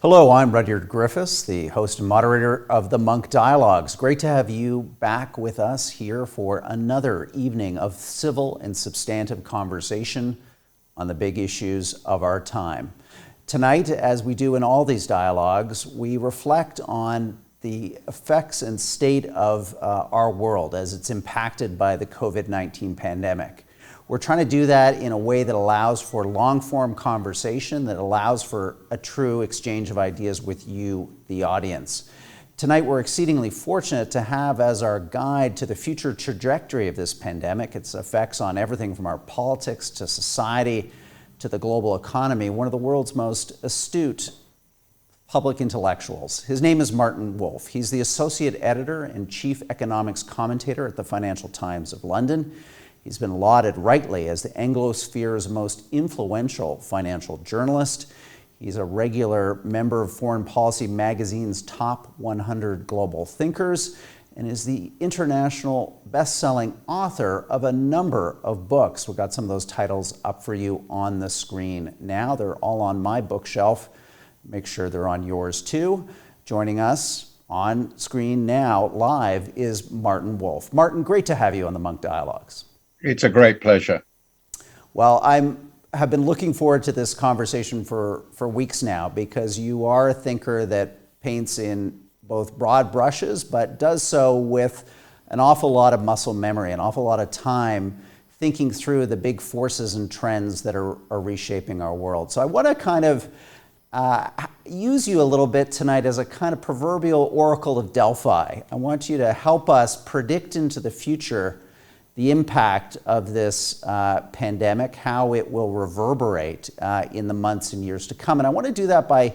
Hello, I'm Rudyard Griffiths, the host and moderator of the Munk Dialogues. Great to have you back with us here for another evening of civil and substantive conversation on the big issues of our time. Tonight, as we do in all these dialogues, we reflect on the effects and state of our world as it's impacted by the COVID-19 pandemic. We're trying to do that in a way that allows for long-form conversation, that allows for a true exchange of ideas with you, the audience. Tonight, we're exceedingly fortunate to have as our guide to the future trajectory of this pandemic, its effects on everything from our politics to society to the global economy, one of the world's most astute public intellectuals. His name is Martin Wolf. He's the associate editor and chief economics commentator at the Financial Times of London. He's been lauded rightly as the Anglosphere's most influential financial journalist. He's a regular member of Foreign Policy Magazine's top 100 global thinkers and is the international best-selling author of a number of books. We've got some of those titles up for you on the screen now. They're all on my bookshelf. Make sure they're on yours too. Joining us on screen now live is Martin Wolf. Martin, great to have you on the Munk Dialogues. It's a great pleasure. Well, have been looking forward to this conversation for weeks now because you are a thinker that paints in both broad brushes, but does so with an awful lot of muscle memory, an awful lot of time thinking through the big forces and trends that are reshaping our world. So I want to kind of use you a little bit tonight as a kind of proverbial oracle of Delphi. I want you to help us predict into the future the impact of this pandemic, how it will reverberate in the months and years to come. And I want to do that by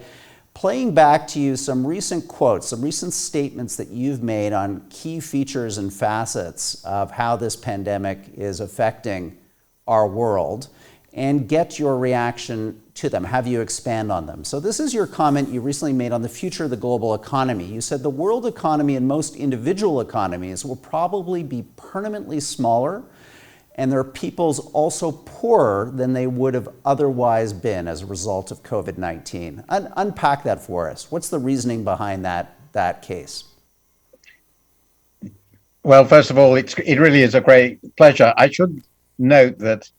playing back to you some recent quotes, some recent statements that you've made on key features and facets of how this pandemic is affecting our world, and get your reaction to them, have you expand on them. So this is your comment you recently made on the future of the global economy. You said the world economy and most individual economies will probably be permanently smaller, and their peoples also poorer than they would have otherwise been as a result of COVID-19. Unpack that for us. What's the reasoning behind that case? Well, first of all, it really is a great pleasure. I should note that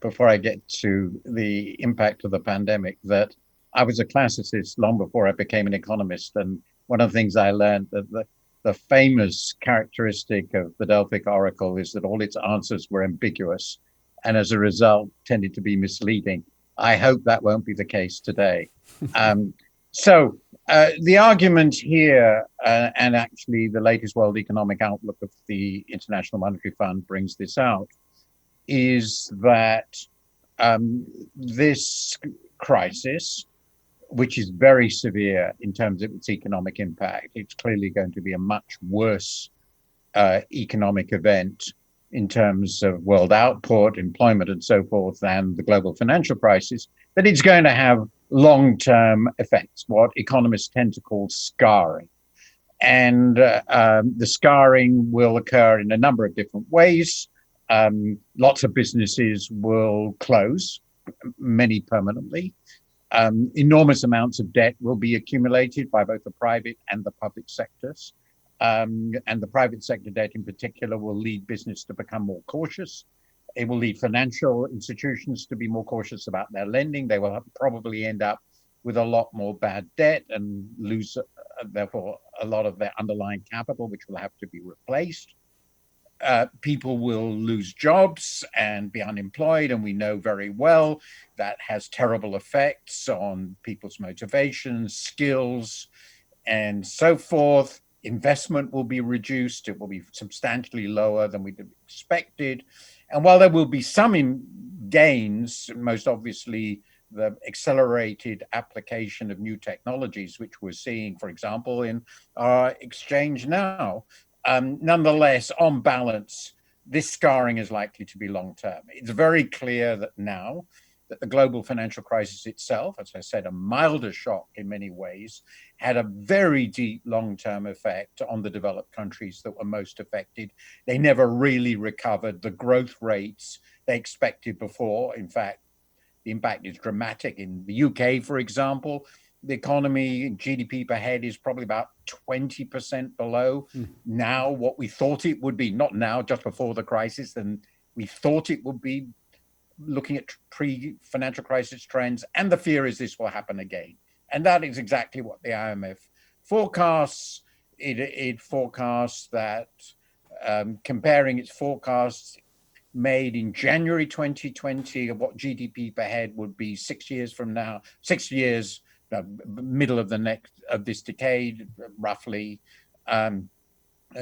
before I get to the impact of the pandemic, that I was a classicist long before I became an economist. And one of the things I learned that the famous characteristic of the Delphic Oracle is that all its answers were ambiguous and as a result tended to be misleading. I hope that won't be the case today. So the argument here, and actually the latest World Economic Outlook of the International Monetary Fund brings this out, is that this crisis, which is very severe in terms of its economic impact, it's clearly going to be a much worse economic event in terms of world output, employment, and so forth than the global financial crisis, that it's going to have long-term effects, what economists tend to call scarring. And the scarring will occur in a number of different ways. Lots of businesses will close, many permanently. Enormous amounts of debt will be accumulated by both the private and the public sectors. And the private sector debt in particular will lead business to become more cautious. It will lead financial institutions to be more cautious about their lending. They will probably end up with a lot more bad debt and lose, therefore, a lot of their underlying capital, which will have to be replaced. People will lose jobs and be unemployed, and we know very well that has terrible effects on people's motivations, skills, and so forth. Investment will be reduced. It will be substantially lower than we'd expected. And while there will be some gains, most obviously the accelerated application of new technologies, which we're seeing, for example, in our exchange now, nonetheless, on balance, this scarring is likely to be long-term. It's very clear that now that the global financial crisis itself, as I said, a milder shock in many ways, had a very deep long-term effect on the developed countries that were most affected. They never really recovered the growth rates they expected before. In fact, the impact is dramatic. In the UK, for example, the economy, GDP per head, is probably about 20% below now what we thought it would be. Not now, just before the crisis, and we thought it would be, looking at pre-financial crisis trends. And the fear is this will happen again. And that is exactly what the IMF forecasts. It forecasts that, comparing its forecasts made in January 2020 of what GDP per head would be 6 years from now, 6 years, middle of this decade, roughly,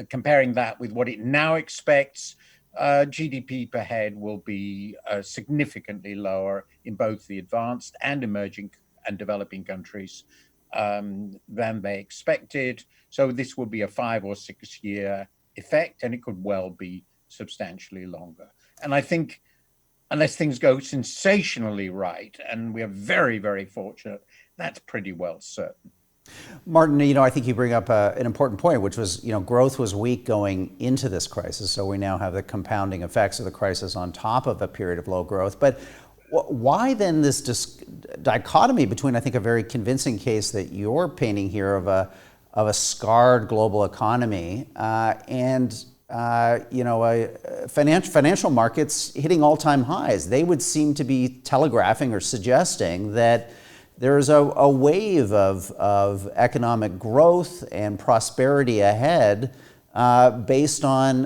comparing that with what it now expects, GDP per head will be significantly lower in both the advanced and emerging and developing countries than they expected. So this will be a 5 or 6 year effect, and it could well be substantially longer. And I think, unless things go sensationally right, and we are very, very fortunate, that's pretty well certain. Martin, I think you bring up an important point, which was, growth was weak going into this crisis. So we now have the compounding effects of the crisis on top of a period of low growth. But why then this dichotomy between, I think, a very convincing case that you're painting here of a scarred global economy and financial markets hitting all-time highs? They would seem to be telegraphing or suggesting that there's a wave of economic growth and prosperity ahead based on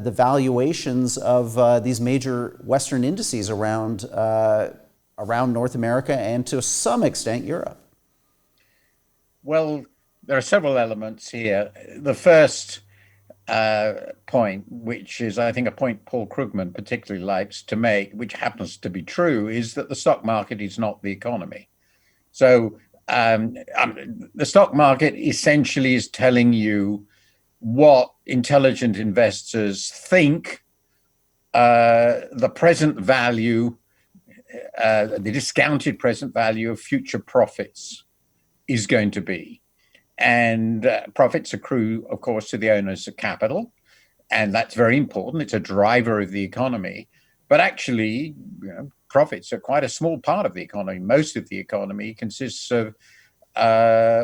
the valuations of these major Western indices around North America and to some extent Europe. Well, there are several elements here. The first point, which is, I think, a point Paul Krugman particularly likes to make, which happens to be true, is that the stock market is not the economy. So the stock market essentially is telling you what intelligent investors think the present value, the discounted present value of future profits is going to be. And profits accrue, of course, to the owners of capital. And that's very important. It's a driver of the economy. But actually, profits are quite a small part of the economy. Most of the economy consists of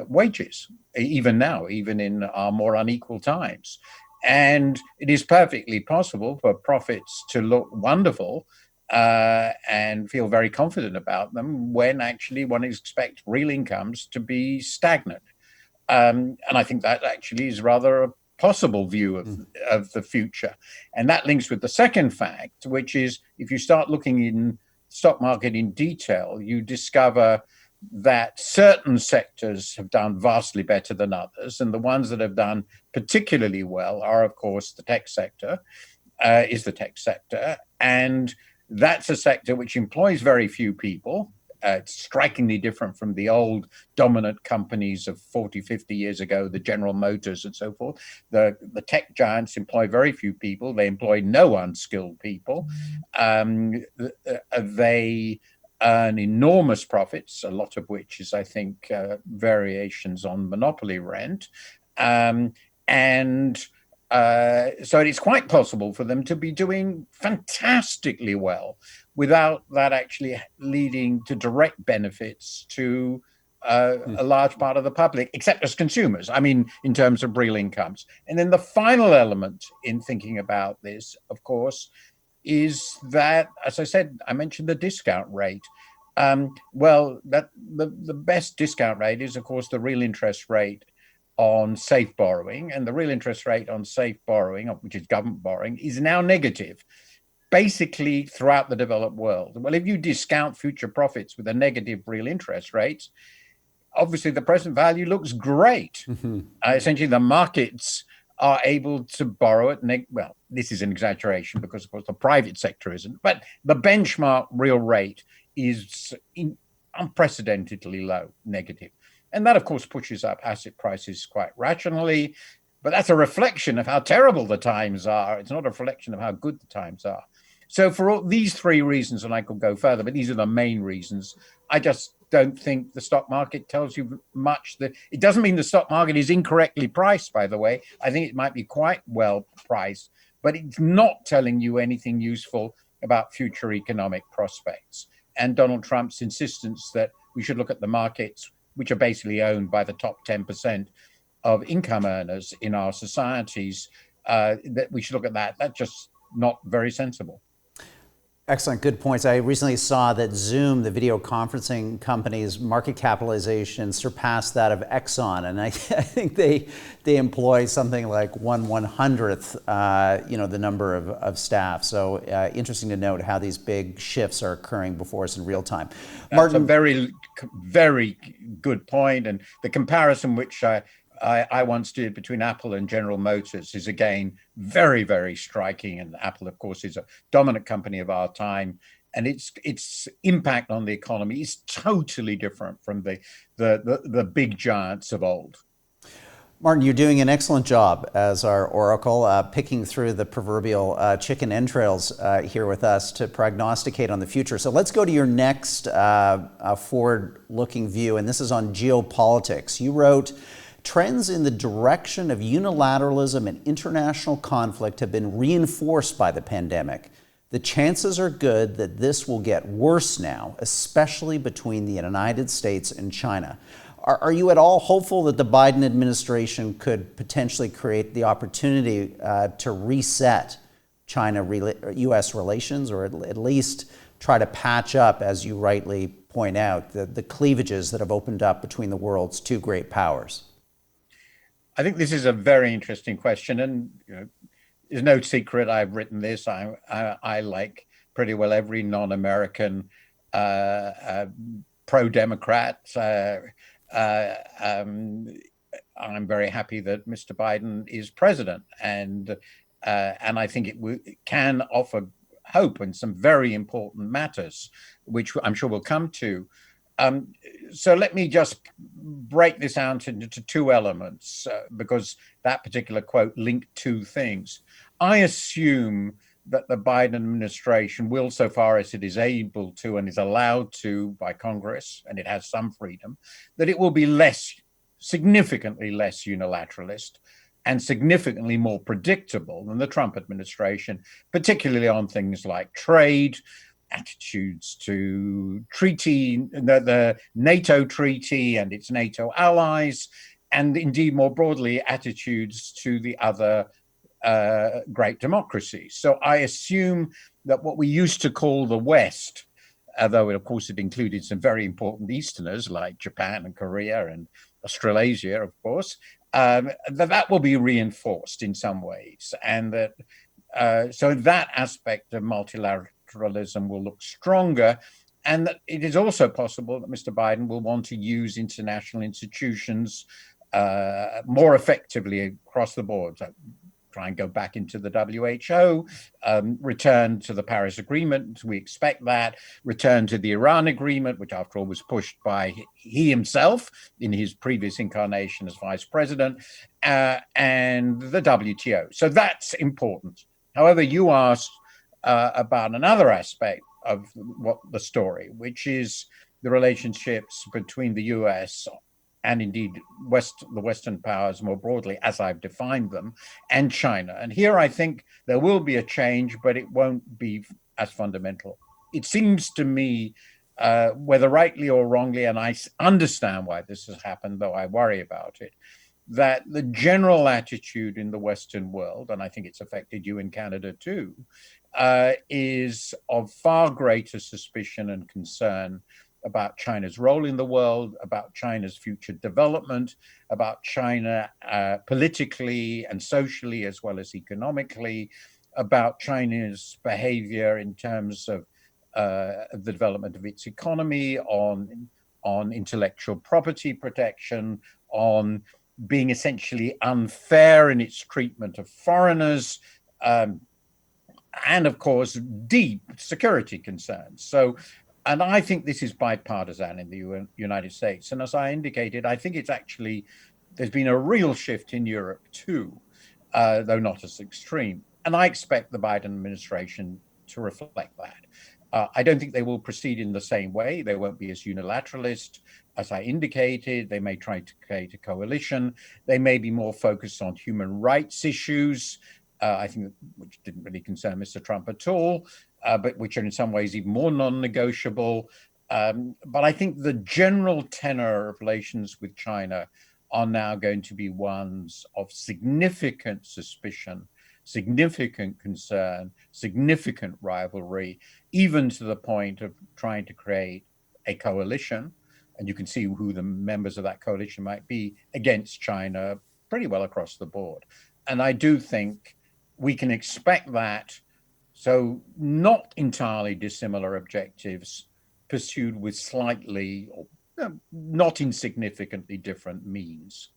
wages, even now, even in our more unequal times. And it is perfectly possible for profits to look wonderful and feel very confident about them when actually one expects real incomes to be stagnant. And I think that actually is rather a possible view of the future. And that links with the second fact, which is, if you start looking in stock market in detail, you discover that certain sectors have done vastly better than others. And the ones that have done particularly well are, of course, the tech sector, And that's a sector which employs very few people. It's strikingly different from the old dominant companies of 40, 50 years ago, the General Motors and so forth. The tech giants employ very few people. They employ no unskilled people. They earn enormous profits, a lot of which is, I think, variations on monopoly rent. So it is quite possible for them to be doing fantastically well without that actually leading to direct benefits to a large part of the public, except as consumers, I mean, in terms of real incomes. And then the final element in thinking about this, of course, is that, as I said, I mentioned the discount rate. Well, the best discount rate is, of course, the real interest rate on safe borrowing, and the real interest rate on safe borrowing, which is government borrowing, is now negative, basically throughout the developed world. Well, if you discount future profits with a negative real interest rate, obviously the present value looks great. Essentially, the markets are able to borrow at well, this is an exaggeration because, of course, the private sector isn't, but the benchmark real rate is unprecedentedly low, negative. And that, of course, pushes up asset prices quite rationally. But that's a reflection of how terrible the times are. It's not a reflection of how good the times are. So for all these three reasons, and I could go further, but these are the main reasons, I just don't think the stock market tells you much. It doesn't mean the stock market is incorrectly priced, by the way. I think it might be quite well priced, but it's not telling you anything useful about future economic prospects. And Donald Trump's insistence that we should look at the markets which are basically owned by the top 10% of income earners in our societies, that we should look at that. That's just not very sensible. Excellent, good points. I recently saw that Zoom, the video conferencing company's market capitalization surpassed that of Exxon, and I think they employ something like 1/100th, the number of staff. So interesting to note how these big shifts are occurring before us in real time. That's a very, very good point, and the comparison which I once did between Apple and General Motors is again very, very striking. And Apple, of course, is a dominant company of our time, and its impact on the economy is totally different from the big giants of old. Martin, you're doing an excellent job as our oracle, picking through the proverbial chicken entrails here with us to prognosticate on the future. So let's go to your next forward-looking view, and this is on geopolitics. You wrote, trends in the direction of unilateralism and international conflict have been reinforced by the pandemic. The chances are good that this will get worse now, especially between the United States and China. Are you at all hopeful that the Biden administration could potentially create the opportunity to reset China-U.S. relations, or at least try to patch up, as you rightly point out, the cleavages that have opened up between the world's two great powers? I think this is a very interesting question, and it's no secret I've written this. I like pretty well every non-American pro-Democrat. I'm very happy that Mr. Biden is president, and I think it can offer hope in some very important matters, which I'm sure we'll come to. So let me just break this out into two elements, because that particular quote linked two things. I assume that the Biden administration will, so far as it is able to and is allowed to by Congress, and it has some freedom, that it will be significantly less unilateralist and significantly more predictable than the Trump administration, particularly on things like trade, attitudes to the NATO treaty and its NATO allies, and indeed more broadly attitudes to the other great democracies. So I assume that what we used to call the West, although of course it included some very important Easterners like Japan and Korea and Australasia, of course, that will be reinforced in some ways, and that so that aspect of multilateralism will look stronger, and that it is also possible that Mr. Biden will want to use international institutions more effectively across the board. So try and go back into the WHO, return to the Paris Agreement, we expect that, return to the Iran Agreement, which after all was pushed by he himself in his previous incarnation as vice president, and the WTO. So that's important. However, you asked about another aspect of what the story, which is the relationships between the US and indeed the Western powers more broadly, as I've defined them, and China. And here I think there will be a change, but it won't be as fundamental. It seems to me, whether rightly or wrongly, and I understand why this has happened, though I worry about it, that the general attitude in the Western world, and I think it's affected you in Canada too, is of far greater suspicion and concern about China's role in the world, about China's future development, about China politically and socially as well as economically, about China's behavior in terms of the development of its economy, on intellectual property protection, on being essentially unfair in its treatment of foreigners, and of course, deep security concerns. So, and I think this is bipartisan in the United States. And as I indicated, I think it's actually, there's been a real shift in Europe too, though not as extreme. And I expect the Biden administration to reflect that. I don't think they will proceed in the same way. They won't be as unilateralist. As I indicated, they may try to create a coalition. They may be more focused on human rights issues, I think, which didn't really concern Mr. Trump at all, but which are in some ways even more non-negotiable. But I think the general tenor of relations with China are now going to be ones of significant suspicion, significant concern, significant rivalry, even to the point of trying to create a coalition. And you can see who the members of that coalition might be against China pretty well across the board. And I do think we can expect that. So, not entirely dissimilar objectives pursued with slightly or not insignificantly different means.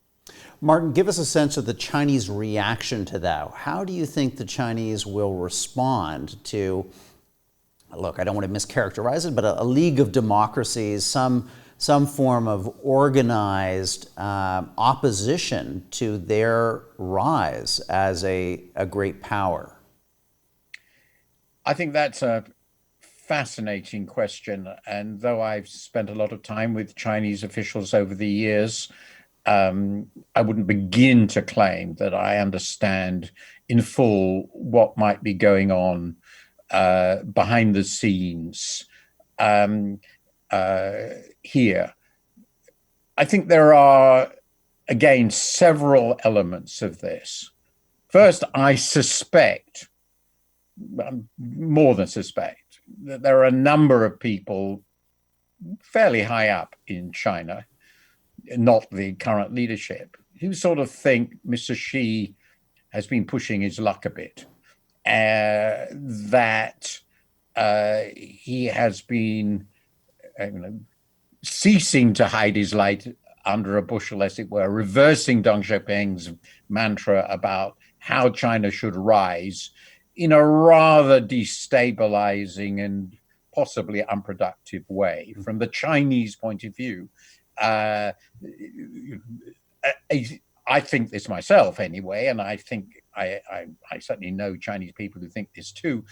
Martin, give us a sense of the Chinese reaction to that. How do you think the Chinese will respond to, look, I don't want to mischaracterize it, but a league of democracies, some form of organized opposition to their rise as a great power? I think that's a fascinating question. And though I've spent a lot of time with Chinese officials over the years, I wouldn't begin to claim that I understand in full what might be going on behind the scenes here. I think there are, again, several elements of this. First, I suspect, more than suspect, that there are a number of people fairly high up in China, not the current leadership, who sort of think Mr. Xi has been pushing his luck a bit, that he has been ceasing to hide his light under a bushel, as it were, reversing Deng Xiaoping's mantra about how China should rise in a rather destabilizing and possibly unproductive way. From the Chinese point of view, I think this myself anyway, and I think I certainly know Chinese people who think this too,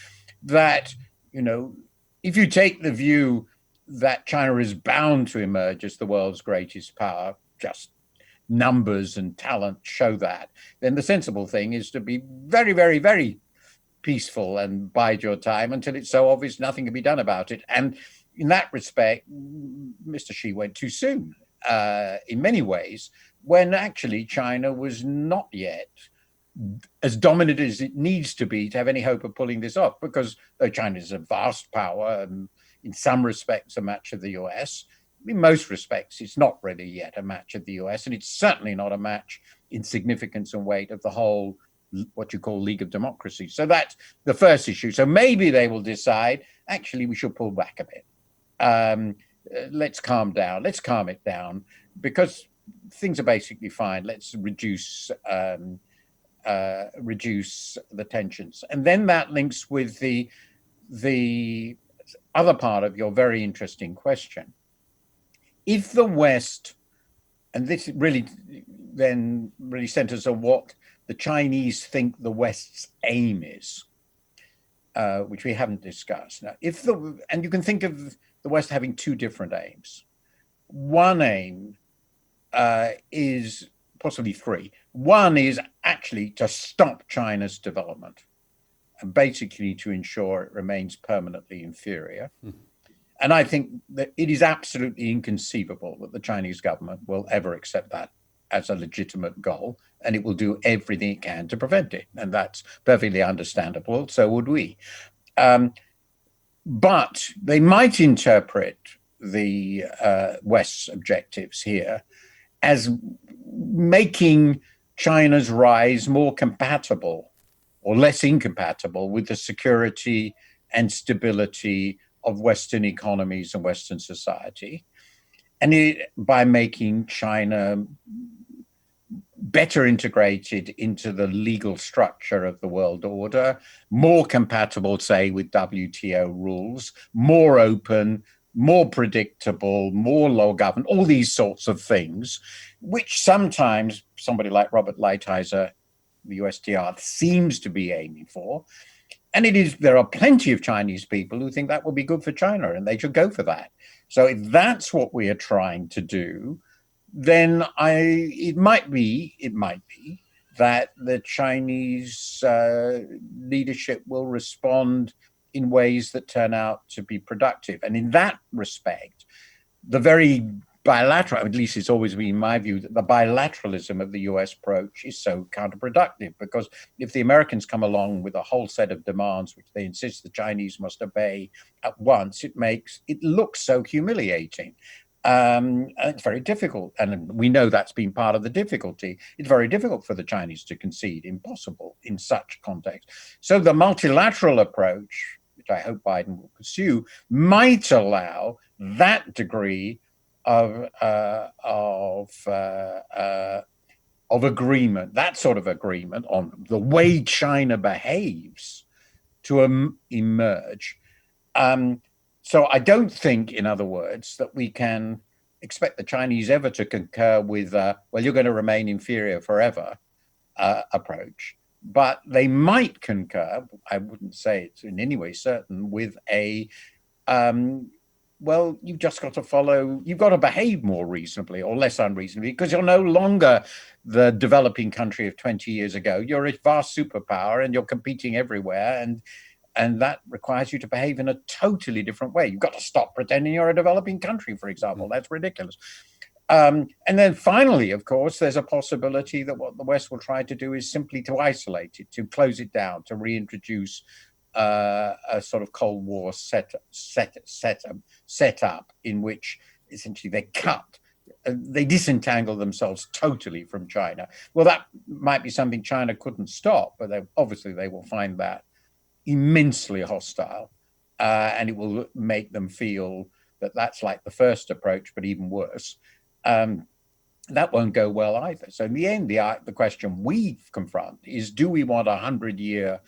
that, if you take the view that China is bound to emerge as the world's greatest power, just numbers and talent show that, then the sensible thing is to be very, very, very peaceful and bide your time until it's so obvious nothing can be done about it. And in that respect, Mr. Xi went too soon in many ways, when actually China was not yet as dominant as it needs to be to have any hope of pulling this off, because though China is a vast power and in some respects a match of the US, in most respects it's not really yet a match of the US, and it's certainly not a match in significance and weight of the whole, what you call, League of Democracies. So that's the first issue. So maybe they will decide, actually, we should pull back a bit. Let's calm down. Let's calm it down, because things are basically fine. Let's reduce the tensions. And then that links with the other part of your very interesting question. If the West, and this really then really centers on what the Chinese think the West's aim is, which we haven't discussed. Now, and you can think of the West having two different aims. One aim is possibly three. One is actually to stop China's development, and basically to ensure it remains permanently inferior. And I think that it is absolutely inconceivable that the Chinese government will ever accept that as a legitimate goal, and it will do everything it can to prevent it. And that's perfectly understandable. So would we. But they might interpret the West's objectives here as making China's rise more compatible or less incompatible with the security and stability of Western economies and Western society, and by making China better integrated into the legal structure of the world order, more compatible, say, with WTO rules, more open, more predictable, more law-governed, all these sorts of things, which sometimes somebody like Robert Lighthizer, the USTR, seems to be aiming for. And there are plenty of Chinese people who think that will be good for China, and they should go for that. So if that's what we are trying to do, then it might be that the Chinese leadership will respond in ways that turn out to be productive. And in that respect, the very bilateral, at least it's always been my view, that the bilateralism of the US approach is so counterproductive, because if the Americans come along with a whole set of demands which they insist the Chinese must obey at once, it looks so humiliating. And it's very difficult. And we know that's been part of the difficulty. It's very difficult for the Chinese to concede, impossible in such context. So the multilateral approach, which I hope Biden will pursue, might allow that degree of agreement, that sort of agreement on the way China behaves, to emerge. So I don't think, in other words, that we can expect the Chinese ever to concur with, well, you're going to remain inferior forever approach. But they might concur, I wouldn't say it's in any way certain, with well, you've just got to you've got to behave more reasonably or less unreasonably, because you're no longer the developing country of 20 years ago. You're a vast superpower and you're competing everywhere. And that requires you to behave in a totally different way. You've got to stop pretending you're a developing country, for example. That's ridiculous. And then finally, of course, there's a possibility that what the West will try to do is simply to isolate it, to close it down, to reintroduce a sort of Cold War setup in which essentially they disentangle themselves totally from China. Well, that might be something China couldn't stop, but obviously they will find that immensely hostile, and it will make them feel that that's like the first approach, but even worse. That won't go well either. So in the end, the question we confront is, do we want 100-year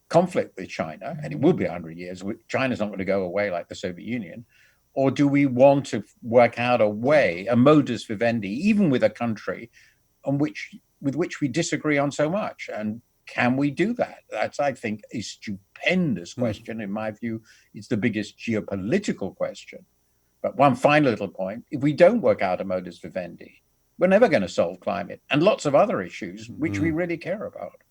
conflict with China? And it will be 100 years. China's not going to go away like the Soviet Union. Or do we want to work out a way, a modus vivendi, even with a country with which we disagree on so much? And can we do that? That's, I think, a stupendous question. In my view, it's the biggest geopolitical question. But one final little point: if we don't work out a modus vivendi, we're never going to solve climate and lots of other issues which we really care about.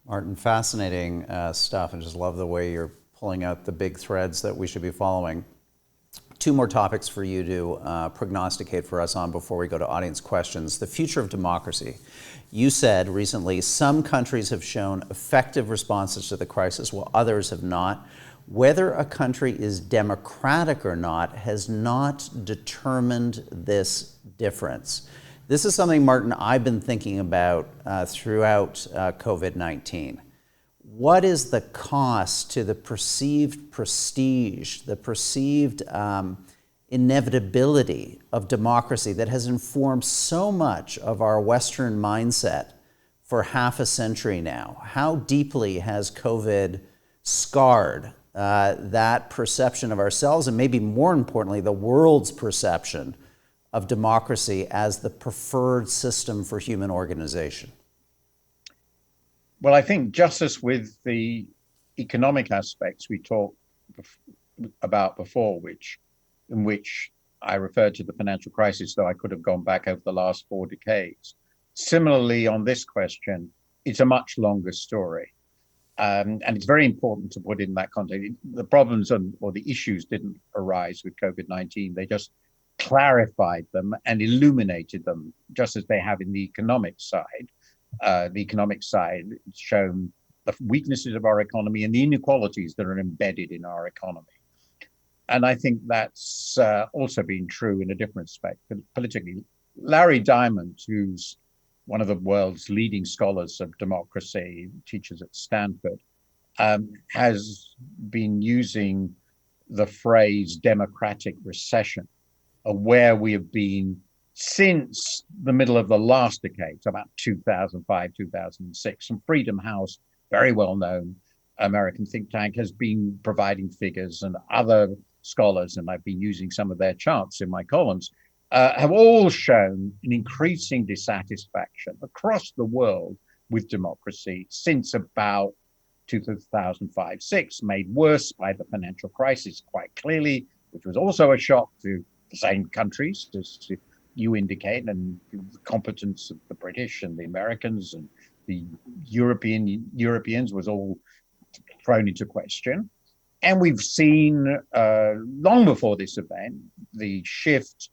Martin, fascinating stuff, and just love the way you're pulling out the big threads that we should be following. Two more topics for you to prognosticate for us on before we go to audience questions. The future of democracy. You said recently some countries have shown effective responses to the crisis while others have not. Whether a country is democratic or not has not determined this difference. This is something, Martin, I've been thinking about throughout COVID-19. What is the cost to the perceived prestige, the perceived inevitability of democracy that has informed so much of our Western mindset for half a century now? How deeply has COVID scarred that perception of ourselves, and maybe more importantly, the world's perception of democracy as the preferred system for human organization? Well, I think just as with the economic aspects we talked about before, in which I referred to the financial crisis, though I could have gone back over the last 4 decades. Similarly, on this question, it's a much longer story. And it's very important to put in that context. The problems or the issues didn't arise with COVID-19. They just clarified them and illuminated them, just as they have in the economic side. The economic side, it's shown the weaknesses of our economy and the inequalities that are embedded in our economy. And I think that's also been true in a different respect, politically. Larry Diamond, who's one of the world's leading scholars of democracy, teaches at Stanford, has been using the phrase democratic recession, where we have been since the middle of the last decade, so about 2005, 2006. And Freedom House, very well-known American think tank, has been providing figures, and other scholars, and I've been using some of their charts in my columns, have all shown an increasing dissatisfaction across the world with democracy since about 2005-06, made worse by the financial crisis quite clearly, which was also a shock to the same countries, as you indicate, and the competence of the British and the Americans and the Europeans was all thrown into question. And we've seen long before this event the shift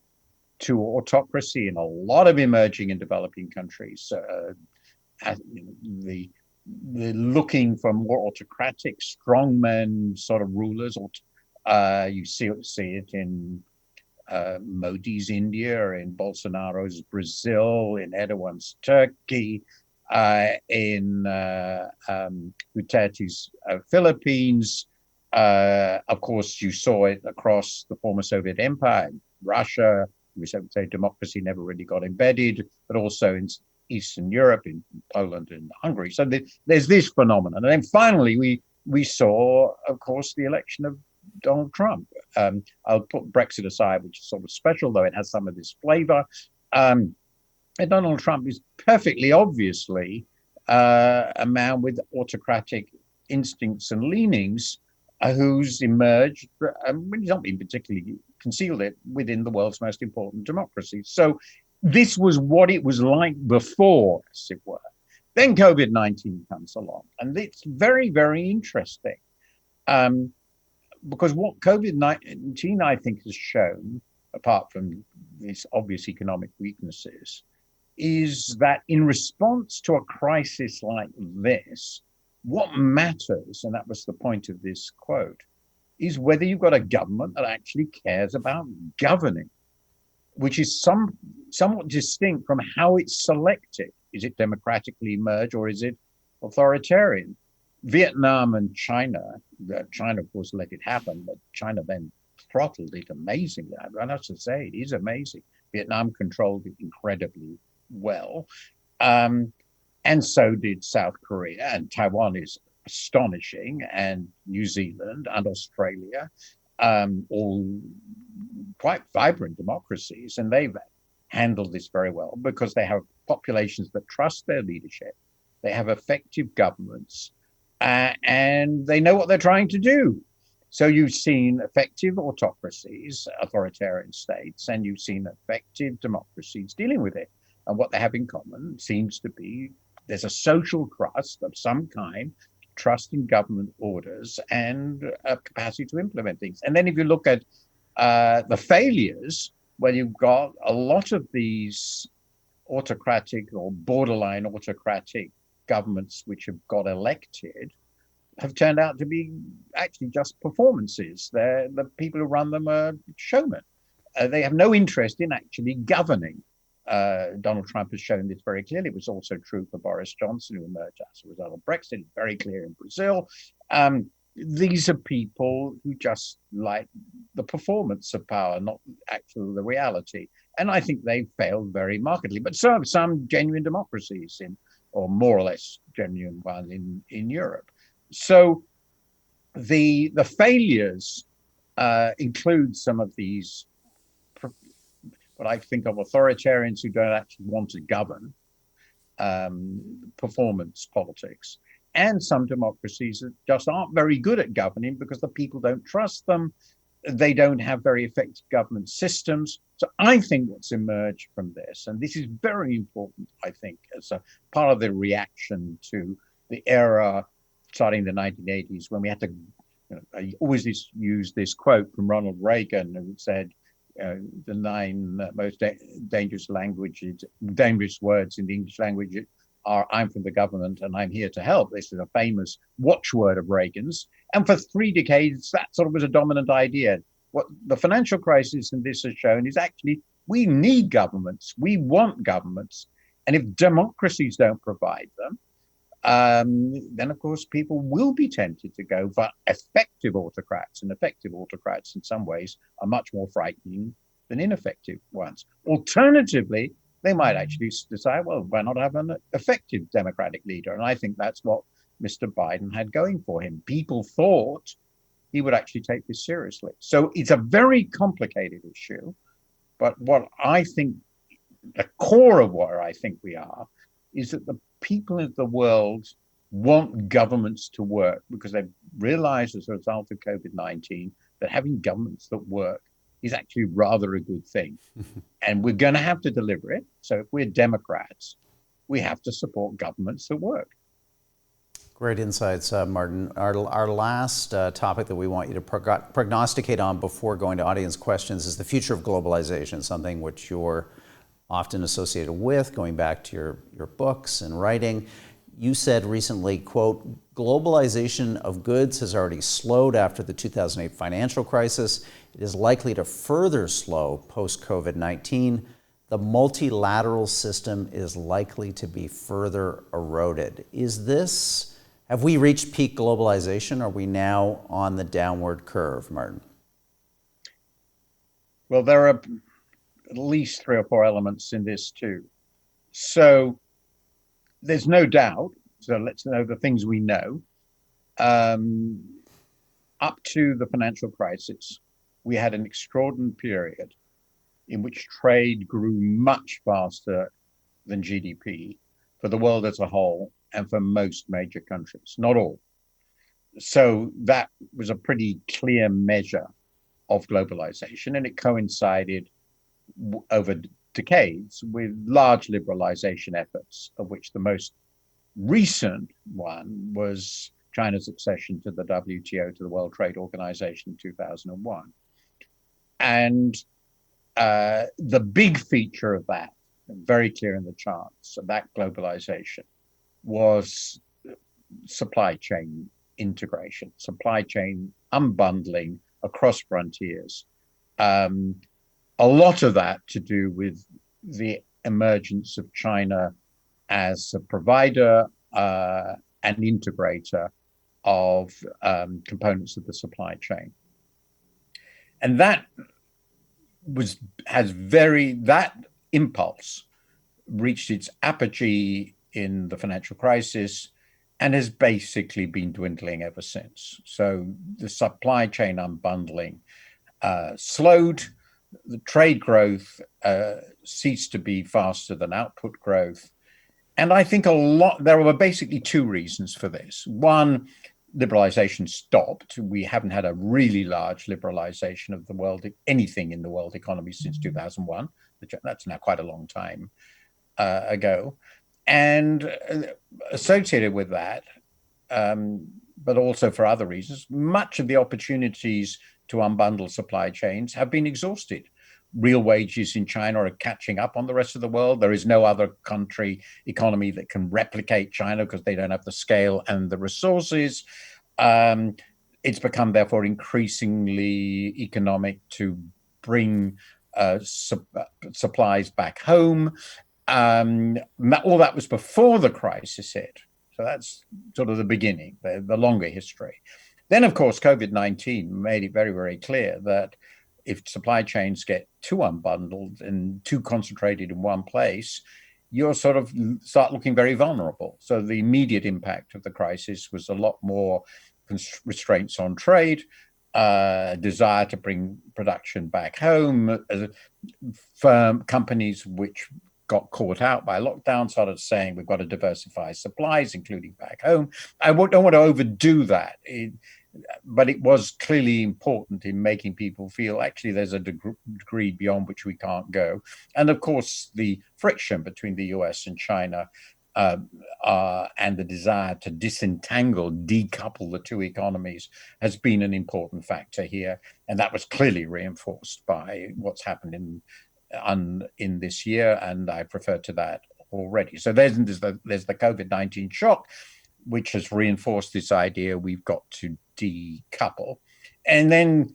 to autocracy in a lot of emerging and developing countries. The looking for more autocratic, strongmen sort of rulers. You see it in Modi's India, in Bolsonaro's Brazil, in Erdogan's Turkey, in Duterte's Philippines. Of course, you saw it across the former Soviet Empire, Russia. We would say democracy never really got embedded, but also in Eastern Europe, in Poland and Hungary. So there's this phenomenon. And then finally, we saw, of course, the election of Donald Trump. I'll put Brexit aside, which is sort of special, though it has some of this flavor. And Donald Trump is perfectly obviously a man with autocratic instincts and leanings who's emerged, he's not been particularly concealed it, within the world's most important democracies. So this was what it was like before, as it were. Then COVID-19 comes along, and it's very, very interesting. Because what COVID-19, I think, has shown, apart from its obvious economic weaknesses, is that in response to a crisis like this, what matters, and that was the point of this quote, is whether you've got a government that actually cares about governing, which is somewhat distinct from how it's selected. Is it democratically emerged or is it authoritarian? Vietnam and China, of course, let it happen, but China then throttled it amazingly. I have to say, it is amazing. Vietnam controlled it incredibly well. And so did South Korea, and Taiwan is astonishing, and New Zealand and Australia, all quite vibrant democracies, and they've handled this very well because they have populations that trust their leadership, they have effective governments, and they know what they're trying to do. So you've seen effective autocracies, authoritarian states, and you've seen effective democracies dealing with it. And what they have in common seems to be there's a social trust of some kind, trust in government orders, and a capacity to implement things. And then if you look at the failures, well, you've got a lot of these autocratic or borderline autocratic governments which have got elected have turned out to be actually just performances. The people who run them are showmen. They have no interest in actually governing. Donald Trump has shown this very clearly. It was also true for Boris Johnson, who emerged as a result of Brexit. Very clear in Brazil. These are people who just like the performance of power, not actually the reality. And I think they failed very markedly. But so have some genuine democracies or more or less genuine ones in Europe. So the failures include some of these what I think of authoritarians who don't actually want to govern, performance politics, and some democracies that just aren't very good at governing because the people don't trust them. They don't have very effective government systems. So I think what's emerged from this, and this is very important, I think, as a part of the reaction to the era starting in the 1980s when we had to, I always use this quote from Ronald Reagan, who said, the 9 most dangerous words in the English language are "I'm from the government and I'm here to help." This is a famous watchword of Reagan's. And for 3 decades, that sort of was a dominant idea. What the financial crisis and this has shown is actually we need governments. We want governments. And if democracies don't provide them, then, of course, people will be tempted to go for effective autocrats. And effective autocrats, in some ways, are much more frightening than ineffective ones. Alternatively, they might actually decide, well, why not have an effective democratic leader? And I think that's what Mr. Biden had going for him. People thought he would actually take this seriously. So it's a very complicated issue. But what I think, the core of where I think we are, is that the people of the world want governments to work because they've realized as a result of COVID-19 that having governments that work is actually rather a good thing. And we're going to have to deliver it. So if we're Democrats, we have to support governments that work. Great insights, Martin. Our last topic that we want you to prognosticate on before going to audience questions is the future of globalization, something which you're often associated with, going back to your books and writing. You said recently, quote, globalization of goods has already slowed after the 2008 financial crisis. It is likely to further slow post-COVID-19. The multilateral system is likely to be further eroded. Have we reached peak globalization? Are we now on the downward curve, Martin? Well, there are at least 3 or 4 elements in this too. So there's no doubt. So let's know the things we know. Up to the financial crisis, we had an extraordinary period in which trade grew much faster than GDP for the world as a whole and for most major countries, not all. So that was a pretty clear measure of globalization, and it coincided over decades with large liberalization efforts, of which the most recent one was China's accession to the WTO, to the World Trade Organization in 2001. And the big feature of that, very clear in the charts, of that globalization was supply chain integration, supply chain unbundling across frontiers. A lot of that to do with the emergence of China as a provider and integrator of components of the supply chain. And that that impulse reached its apogee in the financial crisis and has basically been dwindling ever since. So the supply chain unbundling slowed, the trade growth ceased to be faster than output growth. And I think there were basically 2 reasons for this. One, liberalization stopped. We haven't had a really large liberalization of the world, anything in the world economy since 2001. That's now quite a long time ago. And associated with that, but also for other reasons, much of the opportunities to unbundle supply chains have been exhausted. Real wages in China are catching up on the rest of the world. There is no other economy that can replicate China because they don't have the scale and the resources. It's become, therefore, increasingly economic to bring supplies back home. All that was before the crisis hit. So that's sort of the beginning, the longer history. Then, of course, COVID-19 made it very, very clear that if supply chains get too unbundled and too concentrated in one place, you'll sort of start looking very vulnerable. So the immediate impact of the crisis was a lot more restraints on trade, desire to bring production back home. Companies which got caught out by lockdown started saying we've got to diversify supplies, including back home. I don't want to overdo that. But it was clearly important in making people feel actually there's a degree beyond which we can't go. And of course, the friction between the US and China and the desire to decouple the 2 economies has been an important factor here. And that was clearly reinforced by what's happened in this year. And I refer to that already. So there's the COVID-19 shock, which has reinforced this idea we've got to decouple. And then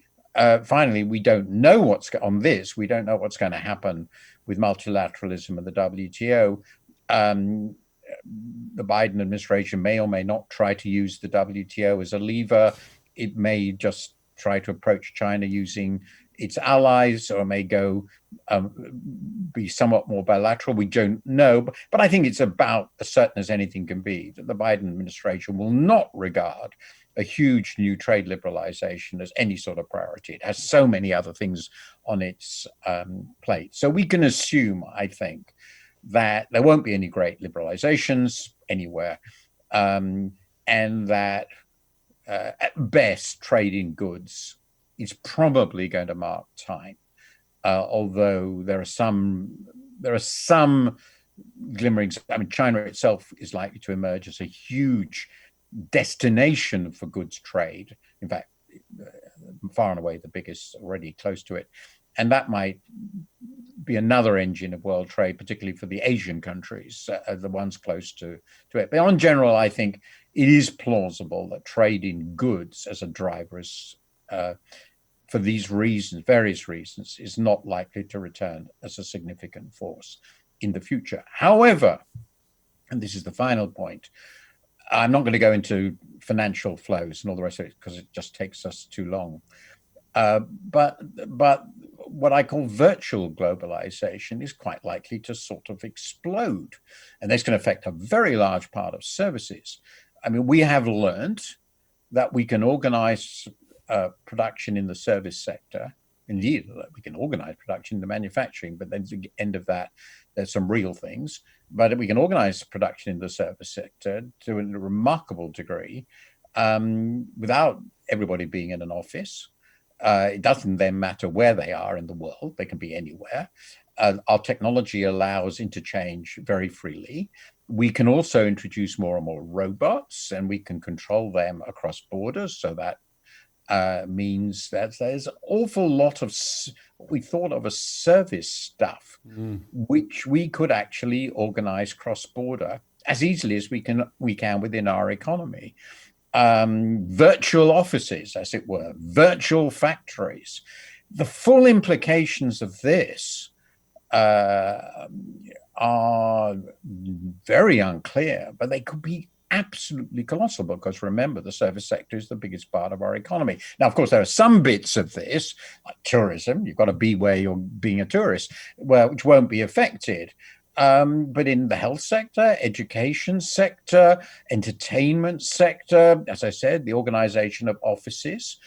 finally, we don't know what's going to happen with multilateralism and the WTO. The Biden administration may or may not try to use the WTO as a lever. It may just try to approach China using its allies, or may be somewhat more bilateral. We don't know, but I think it's about as certain as anything can be that the Biden administration will not regard a huge new trade liberalization as any sort of priority. It has so many other things on its plate. So we can assume, I think, that there won't be any great liberalizations anywhere, and that at best, trade in goods is probably going to mark time. Although there are some glimmerings. I mean, China itself is likely to emerge as a huge destination for goods trade. In fact, far and away the biggest, already close to it. And that might be another engine of world trade, particularly for the Asian countries, the ones close to it. But in general, I think it is plausible that trade in goods as a driver is, for these reasons, various reasons, is not likely to return as a significant force in the future. However, and this is the final point, I'm not going to go into financial flows and all the rest of it because it just takes us too long. But what I call virtual globalization is quite likely to sort of explode, and this can affect a very large part of services. I mean, we have learned that we can organize production in the service sector. Indeed, we can organize production in the manufacturing, but then at the end of that, there's some real things. But we can organize production in the service sector to a remarkable degree without everybody being in an office. It doesn't then matter where they are in the world, they can be anywhere. Our technology allows interchange very freely. We can also introduce more and more robots, and we can control them across borders. So that means that there's an awful lot of what we thought of as service stuff, which we could actually organize cross-border as easily as we can within our economy. Virtual offices, as it were, virtual factories. The full implications of this are very unclear, but they could be absolutely colossal because remember, the service sector is the biggest part of our economy. Now, of course, there are some bits of this, like tourism. You've got to be where you're being a tourist, which won't be affected. But in the health sector, education sector, entertainment sector, as I said, the organization of offices,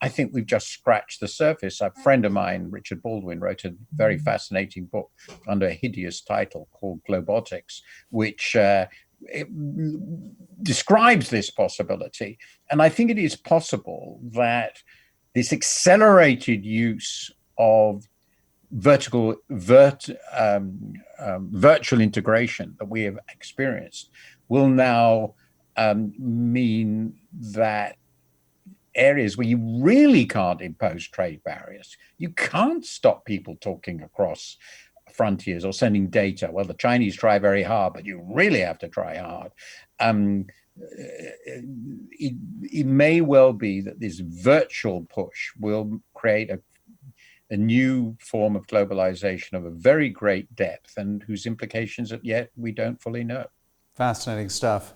I think we've just scratched the surface. A friend of mine, Richard Baldwin, wrote a very fascinating book under a hideous title called Globotics, which it describes this possibility. And I think it is possible that this accelerated use of virtual integration that we have experienced will now mean that areas where you really can't impose trade barriers, you can't stop people talking across frontiers or sending data. Well, the Chinese try very hard, but you really have to try hard. It may well be that this virtual push will create a new form of globalization of a very great depth and whose implications yet we don't fully know. Fascinating stuff.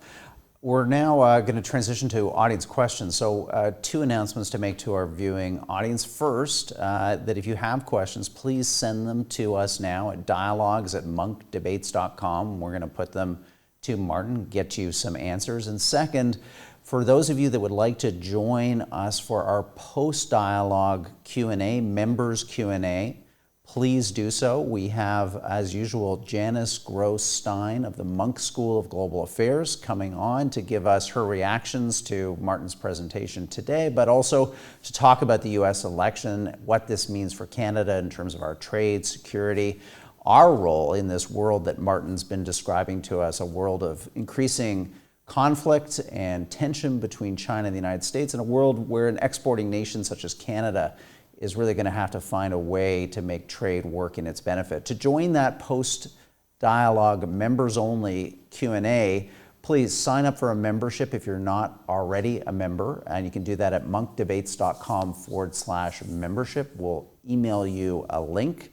We're now going to transition to audience questions. So two announcements to make to our viewing audience. First, that if you have questions, please send them to us now at dialogues@munkdebates.com. We're going to put them to Martin, get you some answers. And second, for those of you that would like to join us for our post-dialogue Q&A, members Q&A, please do so. We have, as usual, Janice Gross-Stein of the Munk School of Global Affairs coming on to give us her reactions to Martin's presentation today, but also to talk about the U.S. election, what this means for Canada in terms of our trade, security, our role in this world that Martin's been describing to us, a world of increasing conflict and tension between China and the United States, in a world where an exporting nation such as Canada is really going to have to find a way to make trade work in its benefit. To join that post-dialogue members-only Q&A, please sign up for a membership if you're not already a member, and you can do that at munkdebates.com/membership. We'll email you a link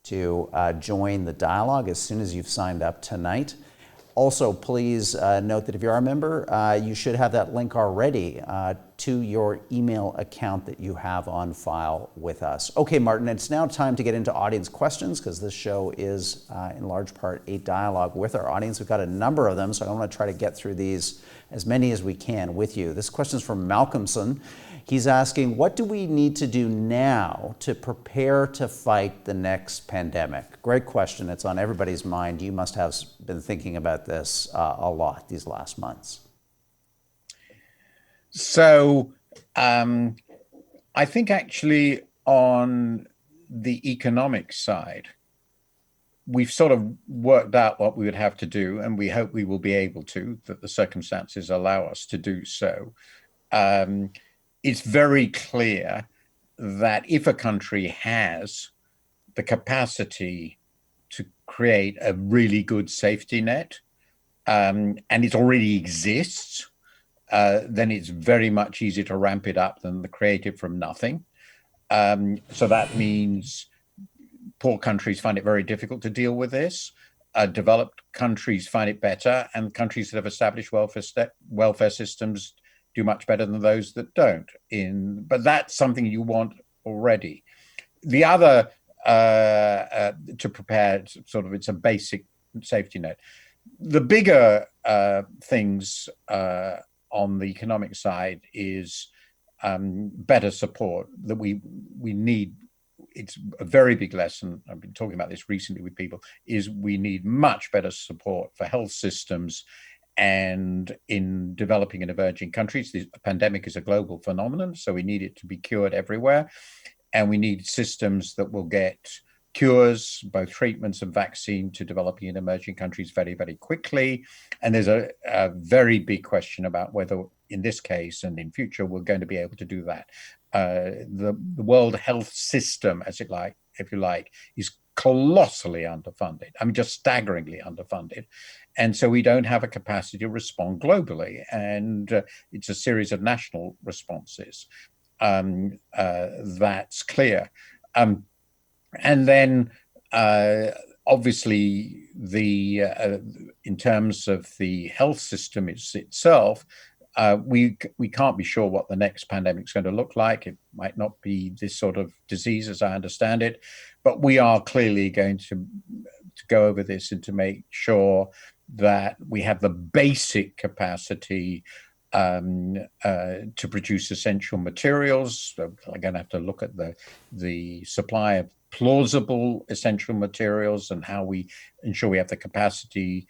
to join the dialogue as soon as you've signed up tonight. Also, please note that if you are a member, you should have that link already to your email account that you have on file with us. Okay, Martin, it's now time to get into audience questions because this show is in large part a dialogue with our audience. We've got a number of them, so I want to try to get through these, as many as we can, with you. This question is from Malcolmson. He's asking, what do we need to do now to prepare to fight the next pandemic? Great question. It's on everybody's mind. You must have been thinking about this a lot these last months. So I think actually on the economic side, we've sort of worked out what we would have to do, and we hope we will be able to, that the circumstances allow us to do so. Um, it's very clear that if a country has the capacity to create a really good safety net, and it already exists, then it's very much easier to ramp it up than the create it from nothing. So that means poor countries find it very difficult to deal with this. Developed countries find it better, and countries that have established welfare systems do much better than those that don't. But that's something you want already. The other to prepare, sort of, it's a basic safety net. The bigger things on the economic side is better support that we need. It's a very big lesson. I've been talking about this recently with people. Is we need much better support for health systems, and in developing and emerging countries, the pandemic is a global phenomenon, so we need it to be cured everywhere, and we need systems that will get cures, both treatments and vaccine, to developing and emerging countries very, very quickly. And there's a very big question about whether, in this case and in future, we're going to be able to do that. The World Health System, if you like, is colossally underfunded. I mean, just staggeringly underfunded. And so we don't have a capacity to respond globally. And it's a series of national responses. That's clear. And then, obviously, in terms of the health system itself, we can't be sure what the next pandemic is going to look like. It might not be this sort of disease, as I understand it, but we are clearly going to go over this and to make sure that we have the basic capacity to produce essential materials. So we're going to have to look at the supply of plausible essential materials and how we ensure we have the capacity,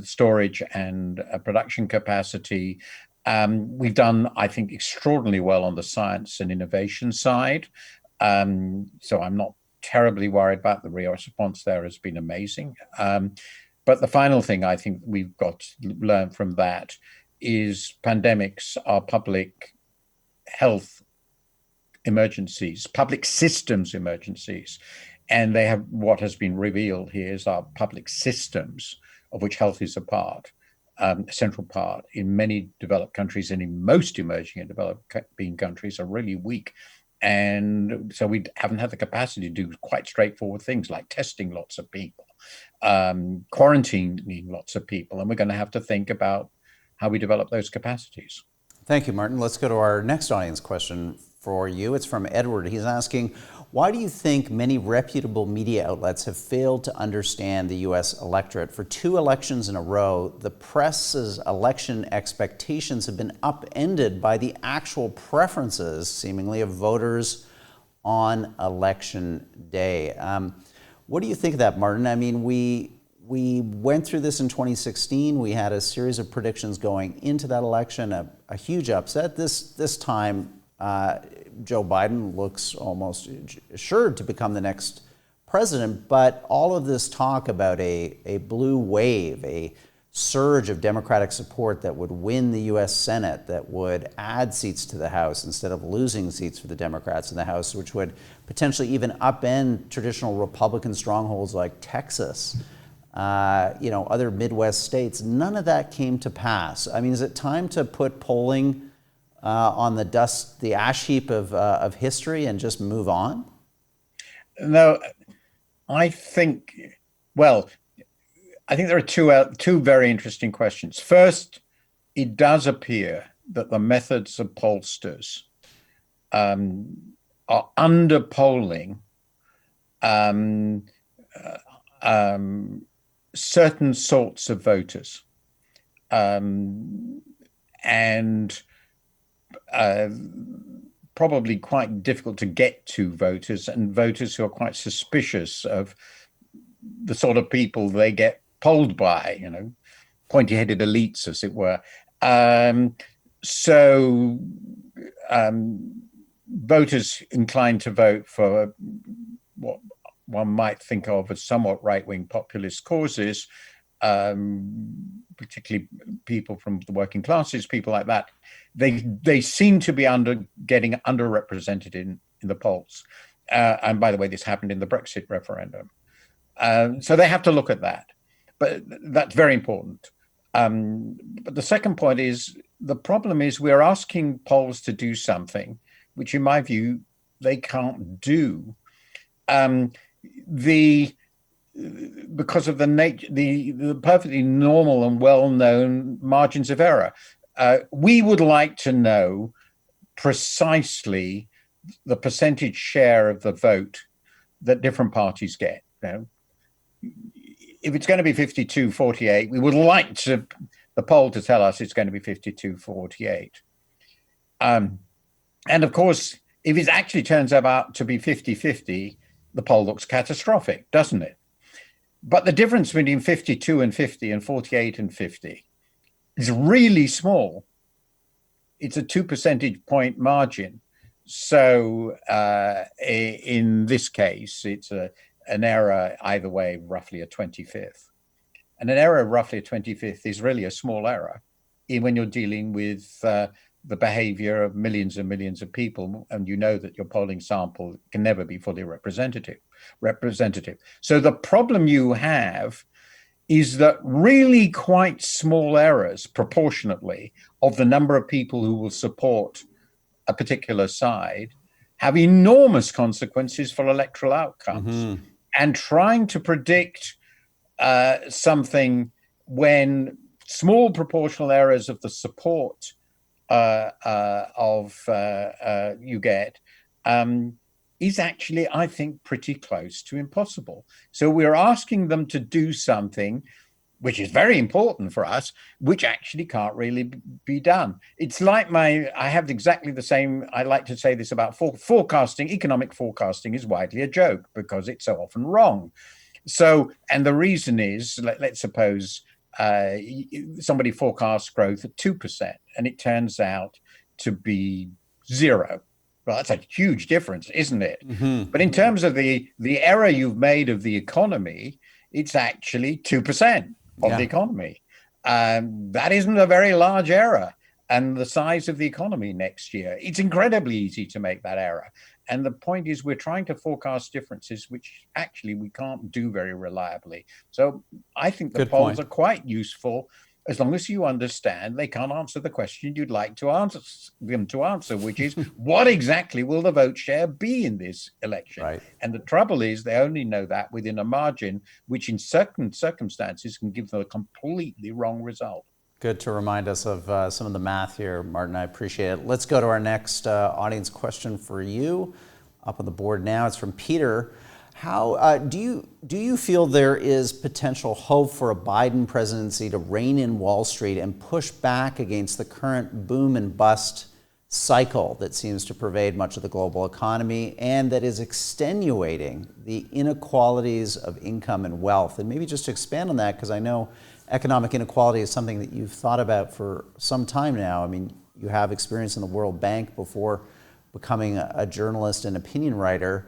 storage and production capacity. We've done, I think, extraordinarily well on the science and innovation side. So I'm not terribly worried about the response there. Has been amazing. But the final thing I think we've got to learn from that is pandemics are public health emergencies, public systems emergencies. And they have, what has been revealed here is our public systems, of which health is a central part, in many developed countries and in most emerging and developing countries, are really weak. And so we haven't had the capacity to do quite straightforward things like testing lots of people, quarantining lots of people. And we're going to have to think about how we develop those capacities. Thank you, Martin. Let's go to our next audience question for you. It's from Edward. He's asking, why do you think many reputable media outlets have failed to understand the U.S. electorate? For 2 elections in a row, the press's election expectations have been upended by the actual preferences, seemingly, of voters on election day. What do you think of that, Martin? I mean, we went through this in 2016. We had a series of predictions going into that election, a huge upset. This time, Joe Biden looks almost assured to become the next president, but all of this talk about a blue wave, a surge of Democratic support that would win the U.S. Senate, that would add seats to the House instead of losing seats for the Democrats in the House, which would potentially even upend traditional Republican strongholds like Texas, other Midwest states. None of that came to pass. I mean, is it time to put polling on the ash heap of history and just move on? No, I think, well, I think there are two very interesting questions. First, it does appear that the methods of pollsters are underpolling certain sorts of voters, and probably quite difficult to get to voters, and voters who are quite suspicious of the sort of people they get polled by, pointy-headed elites, as it were. So voters inclined to vote for what one might think of as somewhat right-wing populist causes, particularly people from the working classes, people like that, they seem to be getting underrepresented in the polls. And by the way, this happened in the Brexit referendum. So they have to look at that. But that's very important. But the second point is the problem is we're asking polls to do something, which in my view, they can't do. Because of the nature, the perfectly normal and well-known margins of error. We would like to know precisely the percentage share of the vote that different parties get. You know, if it's going to be 52-48, we would like the poll to tell us it's going to be 52-48. And of course, if it actually turns out to be 50-50, the poll looks catastrophic, doesn't it? But the difference between 52 and 50 and 48 and 50 is really small. It's a 2 percentage point margin. So in this case, it's an error either way, roughly a 25th. And an error roughly a 25th is really a small error when you're dealing with the behavior of millions and millions of people, and you know that your polling sample can never be fully representative. So the problem you have is that really quite small errors proportionately of the number of people who will support a particular side have enormous consequences for electoral outcomes. Mm-hmm. And trying to predict something when small proportional errors of the support you get is actually, I think, pretty close to impossible. So we're asking them to do something which is very important for us, which actually can't really be done. It's like I have exactly the same, I like to say this about forecasting. Economic forecasting is widely a joke because it's so often wrong. So, and the reason is, let's suppose somebody forecasts growth at 2% and it turns out to be 0. Well, that's a huge difference, isn't it? Mm-hmm. But in terms of the error you've made of the economy, it's actually 2% of the economy. That isn't a very large error. And the size of the economy next year, it's incredibly easy to make that error. And the point is we're trying to forecast differences, which actually we can't do very reliably. So I think the polls are quite useful as long as you understand they can't answer the question you'd like to answer them to answer, which is what exactly will the vote share be in this election? Right. And the trouble is they only know that within a margin, which in certain circumstances can give them a completely wrong result. Good to remind us of some of the math here, Martin. I appreciate it. Let's go to our next audience question for you. Up on the board now, it's from Peter. How do you feel there is potential hope for a Biden presidency to rein in Wall Street and push back against the current boom and bust cycle that seems to pervade much of the global economy and that is extenuating the inequalities of income and wealth? And maybe just to expand on that, because I know economic inequality is something that you've thought about for some time now. I mean, you have experience in the World Bank before becoming a journalist and opinion writer.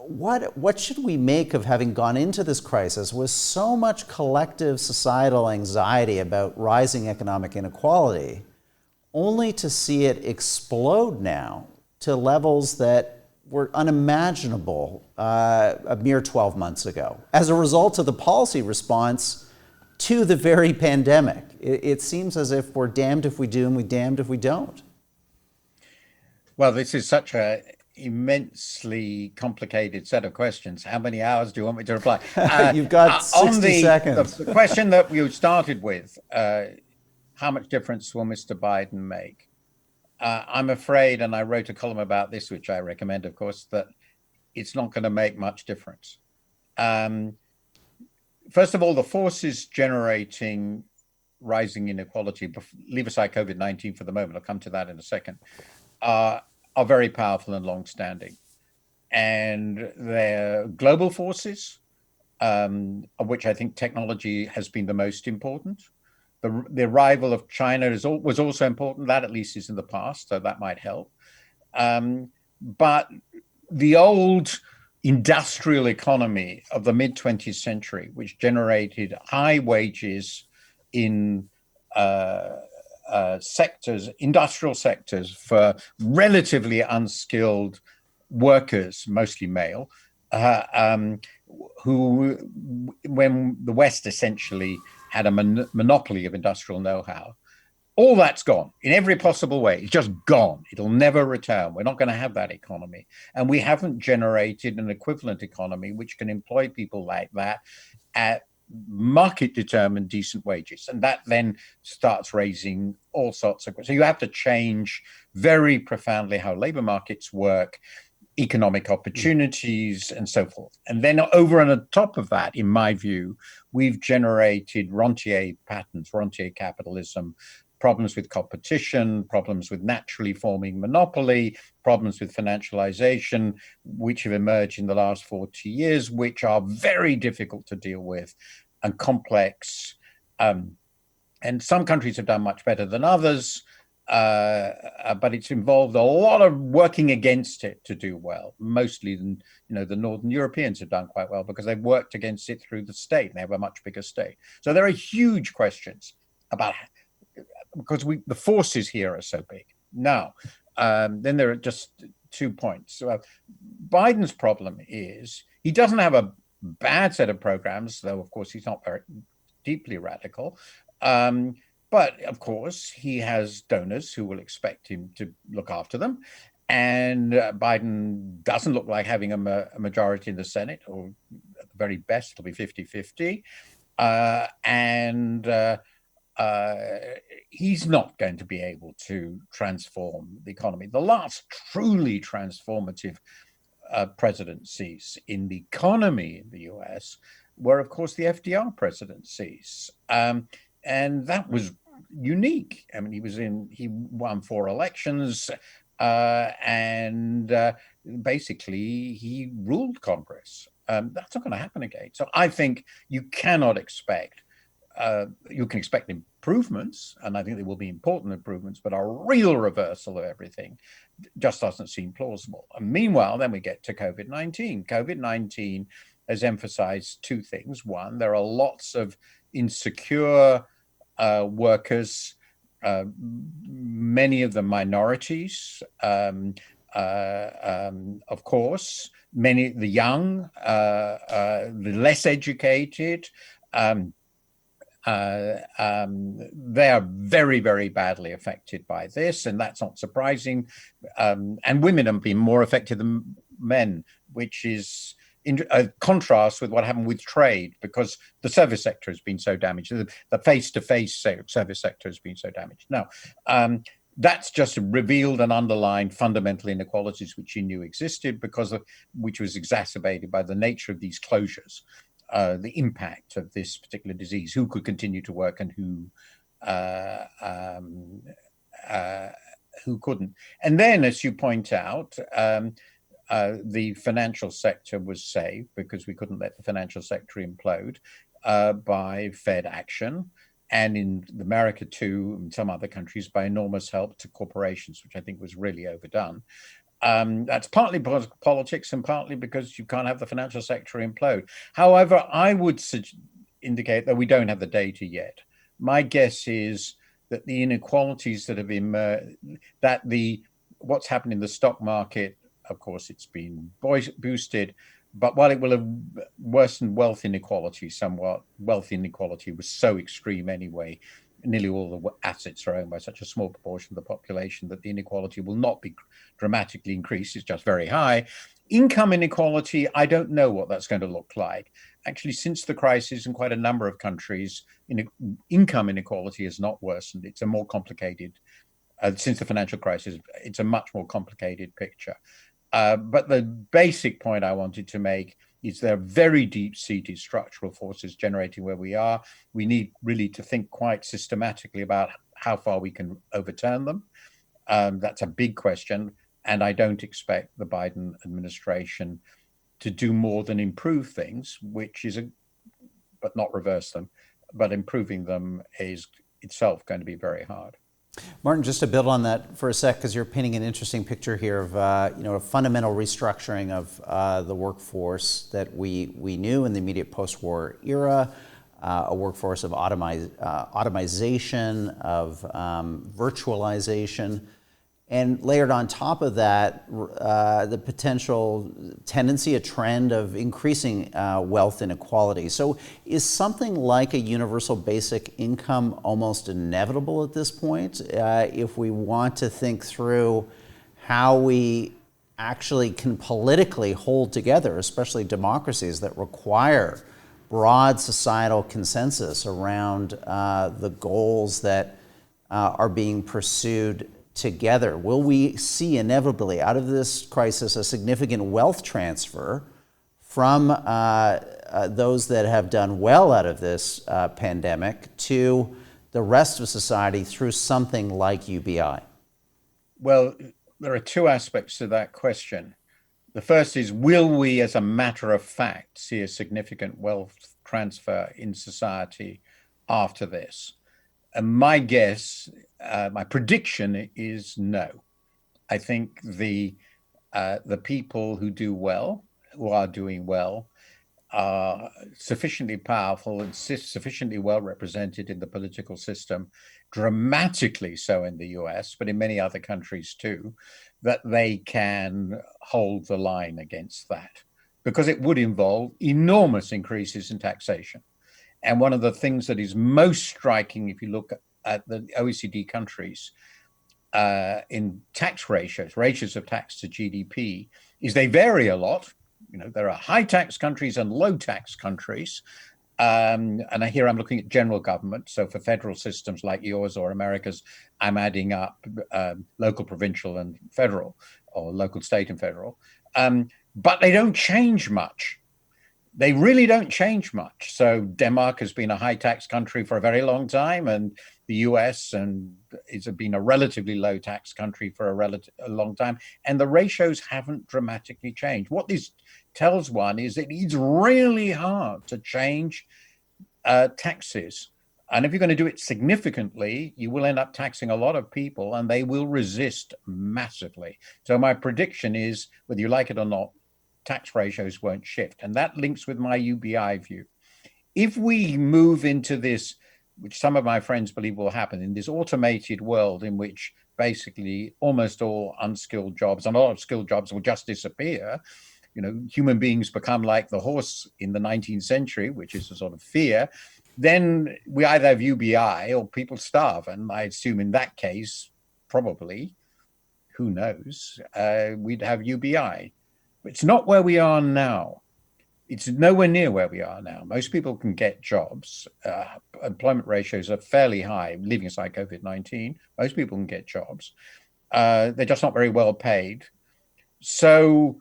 What should we make of having gone into this crisis with so much collective societal anxiety about rising economic inequality, only to see it explode now to levels that were unimaginable a mere 12 months ago as a result of the policy response to the very pandemic? It seems as if we're damned if we do and we're damned if we don't. Well, this is such a immensely complicated set of questions. How many hours do you want me to reply? You've got 60 seconds. The question that you started with, how much difference will Mr. Biden make? I'm afraid, and I wrote a column about this, which I recommend, of course, that it's not going to make much difference. First of all, the forces generating rising inequality, leave aside COVID-19 for the moment, I'll come to that in a second, are very powerful and long-standing. And they're global forces, of which I think technology has been the most important. The arrival of China was also important. That at least is in the past, so that might help. But the old industrial economy of the mid 20th century, which generated high wages in sectors, industrial sectors for relatively unskilled workers, mostly male, uh, um, who, when the West essentially had a monopoly of industrial know-how, all that's gone in every possible way. It's just gone. It'll never return. We're not going to have that economy. And we haven't generated an equivalent economy which can employ people like that at market determined decent wages. And that then starts raising all sorts of. So you have to change very profoundly how labor markets work, economic opportunities, and so forth. And then over and on top of that, in my view, we've generated rentier patterns, rentier capitalism, problems with competition, problems with naturally forming monopoly, problems with financialization, which have emerged in the last 40 years, which are very difficult to deal with and complex. And some countries have done much better than others, but it's involved a lot of working against it to do well. Mostly, the Northern Europeans have done quite well because they've worked against it through the state. They have a much bigger state. So there are huge questions about, because the forces here are so big. Now, then there are just 2 points. So, Biden's problem is he doesn't have a bad set of programs, though, of course, he's not very deeply radical. But of course, he has donors who will expect him to look after them. And Biden doesn't look like having a majority in the Senate, or at the very best, it'll be 50-50. And he's not going to be able to transform the economy. The last truly transformative presidencies in the economy in the US were, of course, the FDR presidencies. And that was unique. I mean, he won 4 elections, and basically he ruled Congress. That's not going to happen again. So I think you cannot expect. You can expect improvements, and I think there will be important improvements, but a real reversal of everything just doesn't seem plausible. And meanwhile, then we get to COVID-19. COVID-19 has emphasized 2 things. One, there are lots of insecure workers, many of them minorities, of course, many the young, the less educated. They are very, very badly affected by this, and that's not surprising. And women have been more affected than men, which is in contrast with what happened with trade, because the service sector has been so damaged. The face-to-face service sector has been so damaged. Now, that's just revealed and underlined fundamental inequalities which you knew existed, which was exacerbated by the nature of these closures. The impact of this particular disease, who could continue to work and who couldn't. And then, as you point out, the financial sector was saved because we couldn't let the financial sector implode by Fed action. And in America too, and some other countries, by enormous help to corporations, which I think was really overdone. That's partly because of politics and partly because you can't have the financial sector implode. However, I would indicate that we don't have the data yet. My guess is that the inequalities that have emerged, what's happened in the stock market, of course, it's been boosted, but while it will have worsened wealth inequality somewhat, wealth inequality was so extreme anyway. Nearly all the assets are owned by such a small proportion of the population that the inequality will not be dramatically increased. It's just very high. Income inequality, I don't know what that's going to look like. Actually, since the crisis in quite a number of countries, income inequality has not worsened. It's a more complicated, since the financial crisis, it's a much more complicated picture. But the basic point I wanted to make is there are very deep-seated structural forces generating where we are. We need really to think quite systematically about how far we can overturn them. That's a big question, and I don't expect the Biden administration to do more than improve things, but not reverse them. But improving them is itself going to be very hard. Martin, just to build on that for a sec, because you're painting an interesting picture here of a fundamental restructuring of the workforce that we knew in the immediate post-war era, a workforce of automation, of virtualization, and layered on top of that, the potential tendency, a trend of increasing wealth inequality. So is something like a universal basic income almost inevitable at this point if we want to think through how we actually can politically hold together, especially democracies that require broad societal consensus around the goals that are being pursued together? Will we see inevitably out of this crisis a significant wealth transfer from those that have done well out of this pandemic to the rest of society through something like UBI? Well, there are two aspects to that question. The first is, will we, as a matter of fact, see a significant wealth transfer in society after this? And my guess, my prediction is no. I think the people who do well, who are doing well, are sufficiently powerful and sufficiently well represented in the political system, dramatically so in the US, but in many other countries too, that they can hold the line against that, because it would involve enormous increases in taxation. And one of the things that is most striking, if you look at the OECD countries in tax ratios of tax to GDP, is they vary a lot. There are high tax countries and low tax countries. And here I'm looking at general government. So for federal systems like yours or America's, I'm adding up local, provincial, and federal, or local, state, and federal. But they don't change much. They really don't change much. So Denmark has been a high tax country for a very long time, and the US and it's been a relatively low tax country for a long time, and the ratios haven't dramatically changed. What this tells one is that it's really hard to change taxes. And if you're going to do it significantly, you will end up taxing a lot of people, and they will resist massively. So my prediction is, whether you like it or not, tax ratios won't shift. And that links with my UBI view. If we move into this, which some of my friends believe will happen, in this automated world in which basically almost all unskilled jobs and a lot of skilled jobs will just disappear, human beings become like the horse in the 19th century, which is a sort of fear, then we either have UBI or people starve. And I assume in that case, probably, who knows, we'd have UBI. It's not where we are now. It's nowhere near where we are now. Most people can get jobs. Employment ratios are fairly high, leaving aside COVID-19. Most people can get jobs. They're just not very well paid. So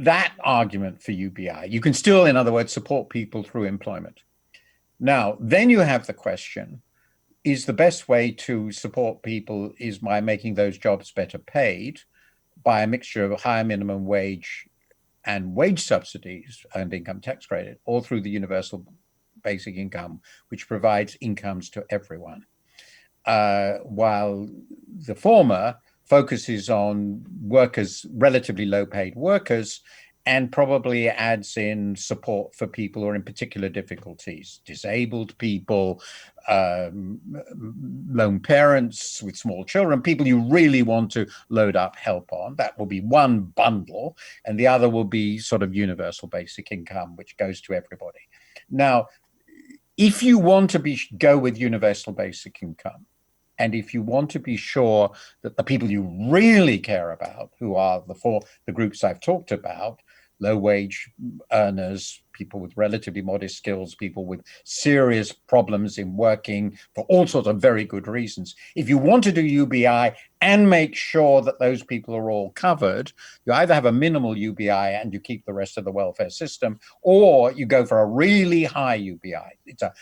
that argument for UBI, you can still, in other words, support people through employment. Now, then you have the question, is the best way to support people is by making those jobs better paid, by a mixture of higher minimum wage and wage subsidies, earned income tax credit, or through the universal basic income, which provides incomes to everyone. While the former focuses on workers, relatively low paid workers, and probably adds in support for people who are in particular difficulties, disabled people, lone parents with small children, people you really want to load up help on. That will be one bundle, and the other will be sort of universal basic income, which goes to everybody. Now, if you want to go with universal basic income, and if you want to be sure that the people you really care about, who are the groups I've talked about, low wage earners, people with relatively modest skills, people with serious problems in working for all sorts of very good reasons. If you want to do UBI and make sure that those people are all covered, you either have a minimal UBI and you keep the rest of the welfare system, or you go for a really high UBI. It's a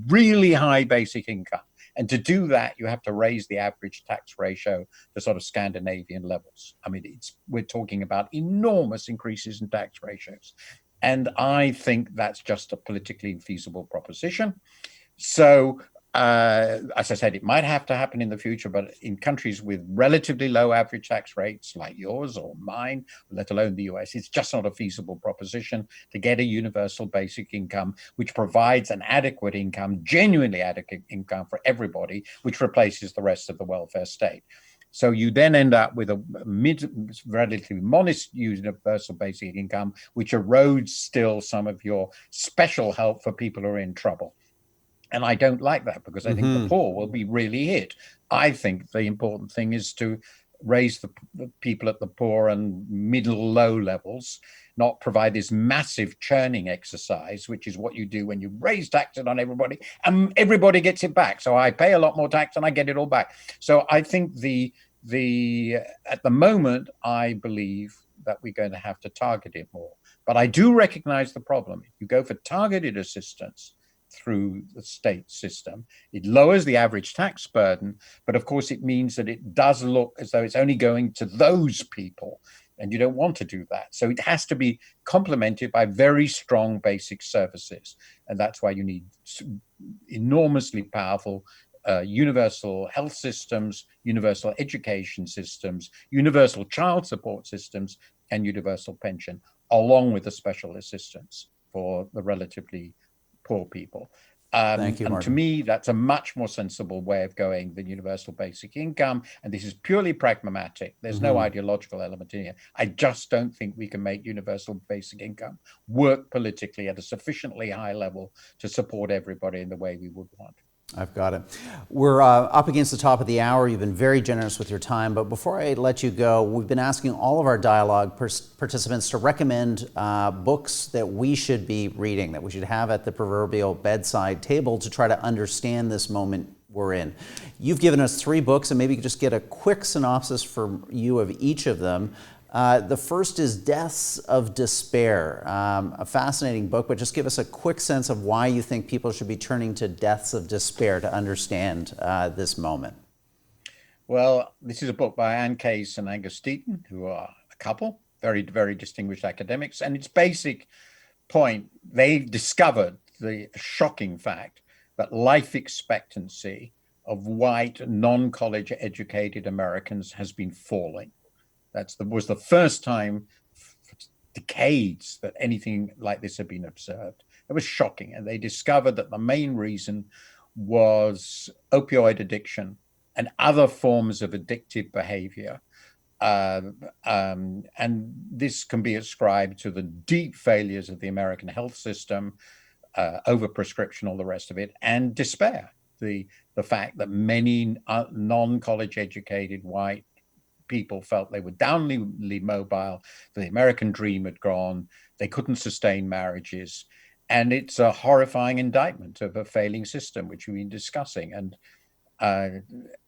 really high basic income. And to do that, you have to raise the average tax ratio to sort of Scandinavian levels. I mean, we're talking about enormous increases in tax ratios. And I think that's just a politically feasible proposition. So As I said, it might have to happen in the future, but in countries with relatively low average tax rates like yours or mine, let alone the US, it's just not a feasible proposition to get a universal basic income which provides an adequate income, genuinely adequate income for everybody, which replaces the rest of the welfare state. So you then end up with a relatively modest universal basic income, which erodes still some of your special help for people who are in trouble. And I don't like that because I think the Hmm. poor will be really hit. I think the important thing is to raise the people at the poor and middle low levels, not provide this massive churning exercise, which is what you do when you raise taxes on everybody and everybody gets it back. So I pay a lot more tax and I get it all back. So I think the at the moment, I believe that we're going to have to target it more. But I do recognize the problem. If you go for targeted assistance, through the state system. It lowers the average tax burden, but of course, it means that it does look as though it's only going to those people, and you don't want to do that. So it has to be complemented by very strong basic services, and that's why you need enormously powerful universal health systems, universal education systems, universal child support systems, and universal pension, along with the special assistance for the relatively poor people. Thank you, And to Martin. me, that's a much more sensible way of going than universal basic income. And this is purely pragmatic. There's no Hmm. ideological element in here. I just don't think we can make universal basic income work politically at a sufficiently high level to support everybody in the way we would want. I've got it. We're up against the top of the hour. You've been very generous with your time. But before I let you go, we've been asking all of our dialogue participants to recommend books that we should be reading, that we should have at the proverbial bedside table to try to understand this moment we're in. You've given us 3 books, and maybe you could just get a quick synopsis from you of each of them. The first is Deaths of Despair, a fascinating book, but just give us a quick sense of why you think people should be turning to Deaths of Despair to understand this moment. Well, this is a book by Anne Case and Angus Deaton, who are a couple, very, very distinguished academics. And its basic point, they discovered the shocking fact that life expectancy of white, non-college educated Americans has been falling. Was the first time for decades that anything like this had been observed. It was shocking. And they discovered that the main reason was opioid addiction and other forms of addictive behavior. And this can be ascribed to the deep failures of the American health system, overprescription, all the rest of it, and despair. The fact that many non-college educated white people felt they were downly mobile, the American dream had gone, they couldn't sustain marriages. And it's a horrifying indictment of a failing system, which we've been discussing. And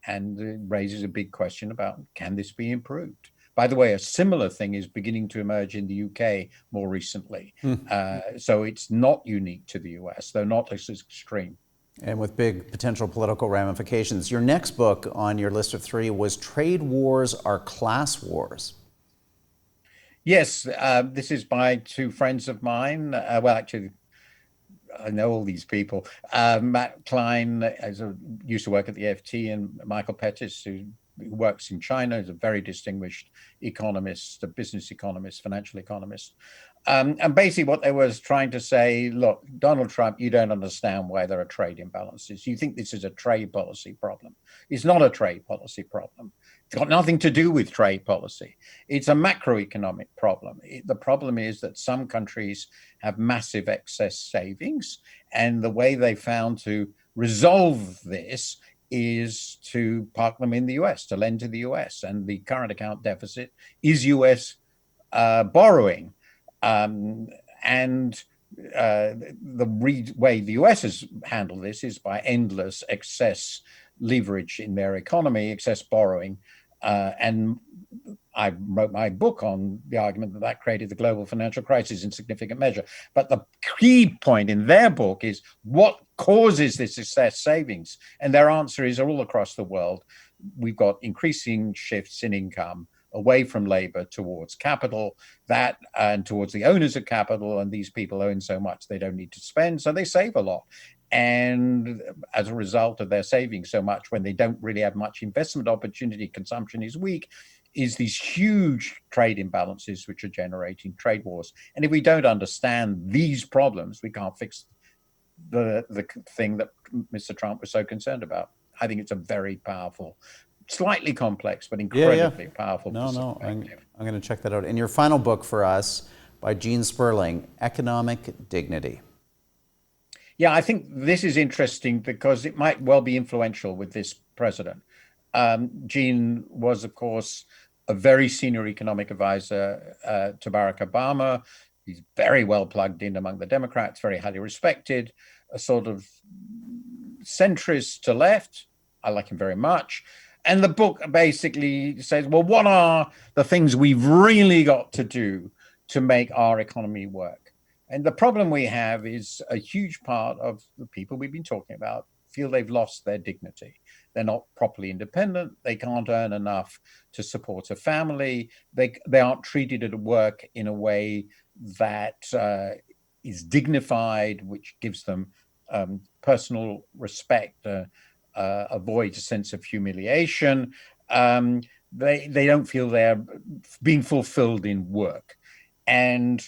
it raises a big question about, can this be improved? By the way, a similar thing is beginning to emerge in the UK more recently. So it's not unique to the US, though not as extreme. And with big potential political ramifications. Your next book on your list of 3 was Trade Wars Are Class Wars. Yes, this is by 2 friends of mine. Well, actually, I know all these people. Matt Klein used to work at the FT, and Michael Pettis, who works in China, is a very distinguished economist, a business economist, financial economist. And basically what they was trying to say, look, Donald Trump, you don't understand why there are trade imbalances. You think this is a trade policy problem. It's not a trade policy problem. It's got nothing to do with trade policy. It's a macroeconomic problem. The problem is that some countries have massive excess savings, and the way they found to resolve this is to park them in the US, to lend to the US. And the current account deficit is US borrowing. And the way the US has handled this is by endless excess leverage in their economy, excess borrowing. And I wrote my book on the argument that that created the global financial crisis in significant measure. But the key point in their book is what causes this excess savings? And their answer is all across the world, we've got increasing shifts in income away from labor towards capital, that and towards the owners of capital. And these people own so much they don't need to spend, so they save a lot. And as a result of their saving so much when they don't really have much investment opportunity, consumption is weak, is these huge trade imbalances which are generating trade wars. And if we don't understand these problems, we can't fix the thing that Mr. Trump was so concerned about. I think it's a very powerful, slightly complex, but incredibly powerful perspective. I'm going to check that out. And your final book for us by Gene Sperling, Economic Dignity. Yeah, I think this is interesting because it might well be influential with this president. Gene was, of course, a very senior economic advisor to Barack Obama. He's very well plugged in among the Democrats, very highly respected, a sort of centrist to left. I like him very much. And the book basically says, well, what are the things we've really got to do to make our economy work? And the problem we have is a huge part of the people we've been talking about feel they've lost their dignity. They're not properly independent. They can't earn enough to support a family. They aren't treated at work in a way that is dignified, which gives them personal respect, avoids a sense of humiliation. They don't feel they're being fulfilled in work. And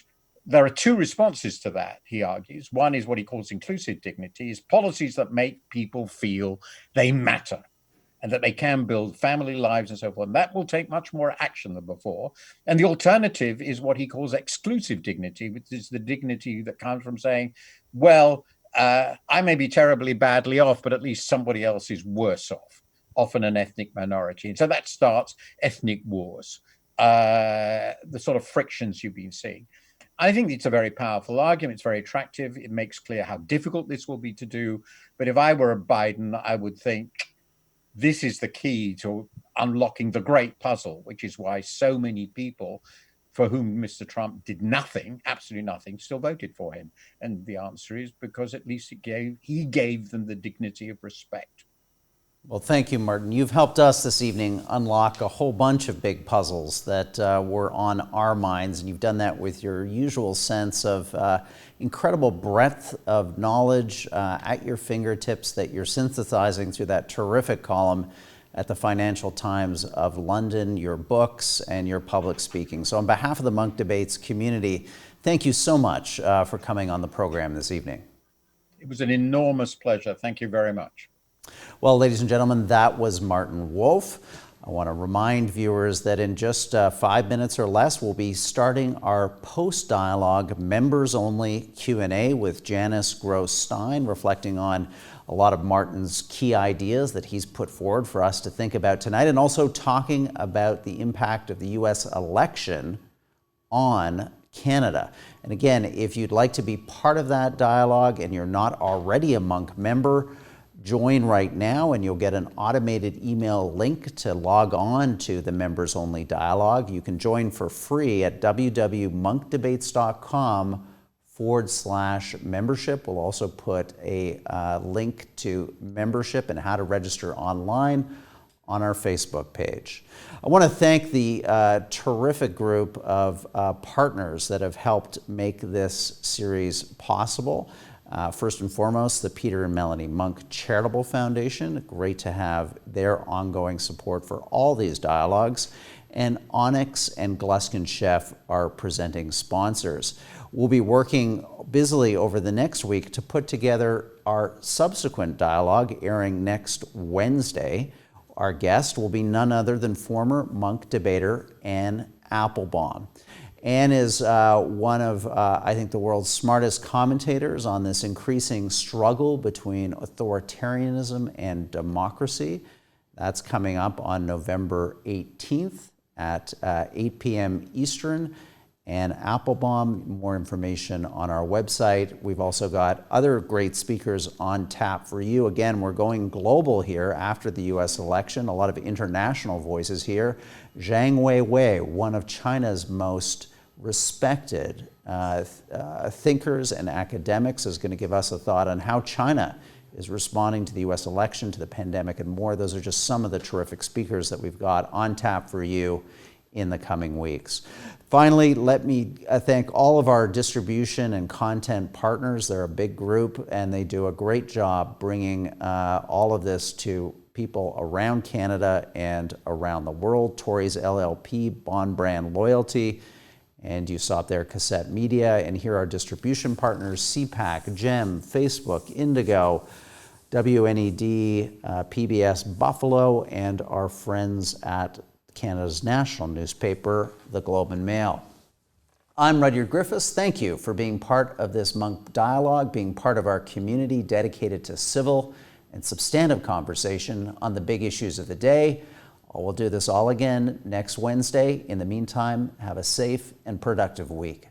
there are two responses to that, he argues. One is what he calls inclusive dignity, is policies that make people feel they matter and that they can build family lives and so forth. And that will take much more action than before. And the alternative is what he calls exclusive dignity, which is the dignity that comes from saying, well, I may be terribly badly off, but at least somebody else is worse off, often an ethnic minority. And so that starts ethnic wars, the sort of frictions you've been seeing. I think it's a very powerful argument. It's very attractive. It makes clear how difficult this will be to do. But if I were a Biden, I would think this is the key to unlocking the great puzzle, which is why so many people for whom Mr. Trump did nothing, absolutely nothing, still voted for him. And the answer is because at least he gave them the dignity of respect. Well, thank you, Martin. You've helped us this evening unlock a whole bunch of big puzzles that were on our minds, and you've done that with your usual sense of incredible breadth of knowledge at your fingertips that you're synthesizing through that terrific column at the Financial Times of London, your books, and your public speaking. So on behalf of the Munk Debates community, thank you so much for coming on the program this evening. It was an enormous pleasure. Thank you very much. Well, ladies and gentlemen, that was Martin Wolf. I want to remind viewers that in just 5 minutes or less, we'll be starting our post-dialogue members-only Q&A with Janice Gross-Stein, reflecting on a lot of Martin's key ideas that he's put forward for us to think about tonight, and also talking about the impact of the U.S. election on Canada. And again, if you'd like to be part of that dialogue and you're not already a Munk member, join right now and you'll get an automated email link to log on to the members only dialogue. You can join for free at www.monkdebates.com/membership. We'll also put a link to membership and how to register online on our Facebook page. I want to thank the terrific group of partners that have helped make this series possible. First and foremost, the Peter and Melanie Munk Charitable Foundation. Great to have their ongoing support for all these dialogues. And Onyx and Gluskin Chef are presenting sponsors. We'll be working busily over the next week to put together our subsequent dialogue airing next Wednesday. Our guest will be none other than former Munk debater Anne Applebaum. Anne is one of, I think, the world's smartest commentators on this increasing struggle between authoritarianism and democracy. That's coming up on November 18th at 8 p.m. Eastern. And Applebaum, more information on our website. We've also got other great speakers on tap for you. Again, we're going global here after the U.S. election. A lot of international voices here. Zhang Weiwei, one of China's most respected thinkers and academics, is going to give us a thought on how China is responding to the U.S. election, to the pandemic, and more. Those are just some of the terrific speakers that we've got on tap for you in the coming weeks. Finally, let me thank all of our distribution and content partners. They're a big group and they do a great job bringing all of this to people around Canada and around the world. Tories LLP, Bond Brand Loyalty, and you saw up there Cassette Media, and here are distribution partners, CPAC, GEM, Facebook, Indigo, WNED, PBS Buffalo, and our friends at Canada's national newspaper, the Globe and Mail. I'm Rudyard Griffiths. Thank you for being part of this Munk Dialogue, being part of our community dedicated to civil and substantive conversation on the big issues of the day. We'll do this all again next Wednesday. In the meantime, have a safe and productive week.